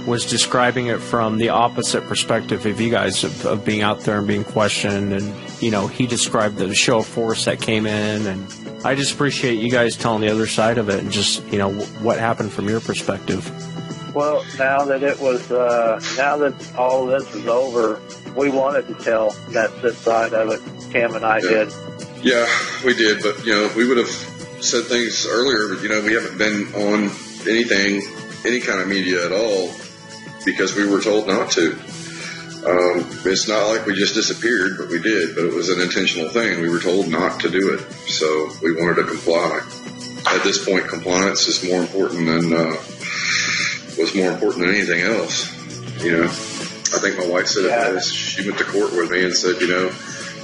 was describing it from the opposite perspective of you guys, of being out there and being questioned. And, he described the show of force that came in. And I just appreciate you guys telling the other side of it and just, what happened from your perspective. Well, now that all this is over, we wanted to tell that side of it. Tim and I did. Yeah, we did. But, we would have said things earlier, but, we haven't been on any kind of media at all, because we were told not to. It's not like we just disappeared, but we did. But it was an intentional thing. We were told not to do it, so we wanted to comply. At this point, compliance is more important than anything else. I think my wife said it best. She went to court with me and said,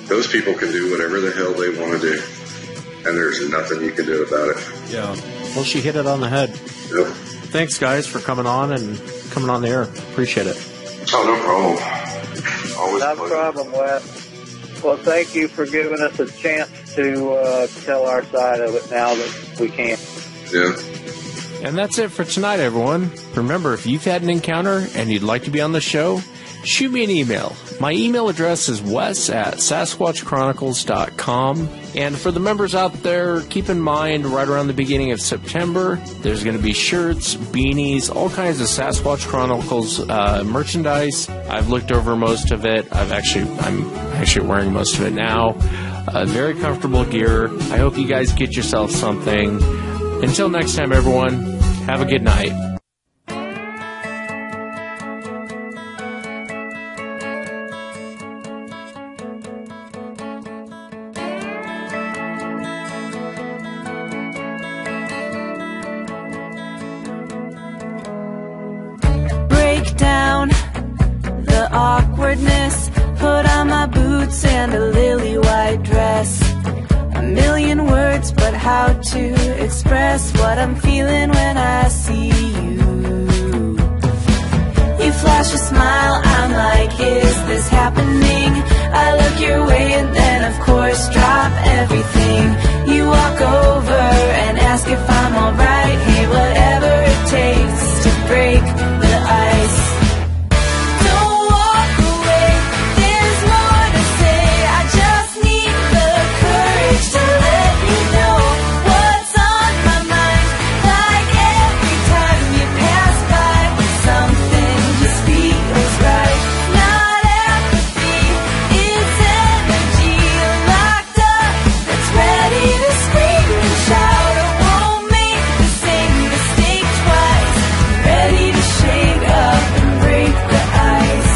those people can do whatever the hell they want to do, and there's nothing you can do about it. Yeah. Well, she hit it on the head. Yep. Thanks, guys, for coming on and coming on the air. Appreciate it. Oh, no problem. Always no problem, Wes. Well, thank you for giving us a chance to tell our side of it now that we can. Yeah. And that's it for tonight, everyone. Remember, if you've had an encounter and you'd like to be on the show, shoot me an email. My email address is wes@sasquatchchronicles.com. And for the members out there, keep in mind, right around the beginning of September, there's going to be shirts, beanies, all kinds of Sasquatch Chronicles merchandise. I've looked over most of it. I'm actually wearing most of it now. Very comfortable gear. I hope you guys get yourself something. Until next time, everyone, have a good night. Break down the awkwardness, put on my boots and a lily white dress. A million words, but how to express what I'm feeling when I see you. You flash a smile, I'm like, is this happening? I look your way and then of course drop everything. You walk over and ask if I'm alright. Hey, whatever it takes to break the ice. Don't walk away, there's more to say. I just need the courage to let you know what's on my mind. Like every time you pass by, something just feels right. Not apathy, it's energy locked up that's ready to scream and shout. I won't make the same mistake twice. Ready to shake up and break the ice.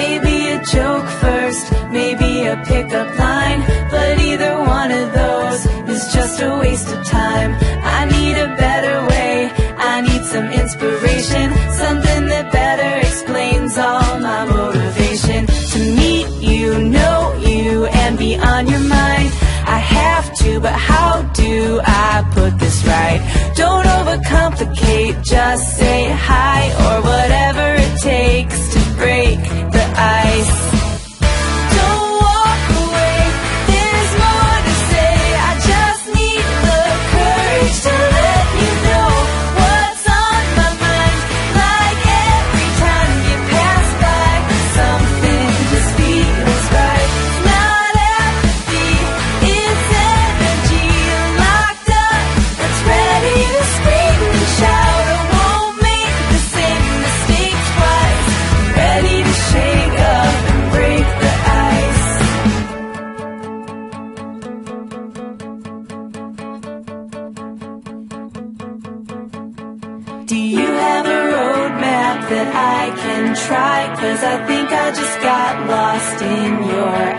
Maybe a joke first, maybe a pickup line, but either one of those is just a waste of time. I need a better way, I need some inspiration, something that better explains all my motivation. To meet you, know you, and be on your mind. I have to, but how do I put this right? Don't overcomplicate, just say hi or whatever it takes to break the ice. Don't walk away, there's more to say. I just need the courage to let you know what's on my mind. Like every time you pass by, something just feels right. Not apathy, it's energy locked up that's ready to scream and shout. I won't make the same mistake twice. Ready to shake up and break the ice. Do you have a roadmap that I can try? 'Cause I think I just got lost in your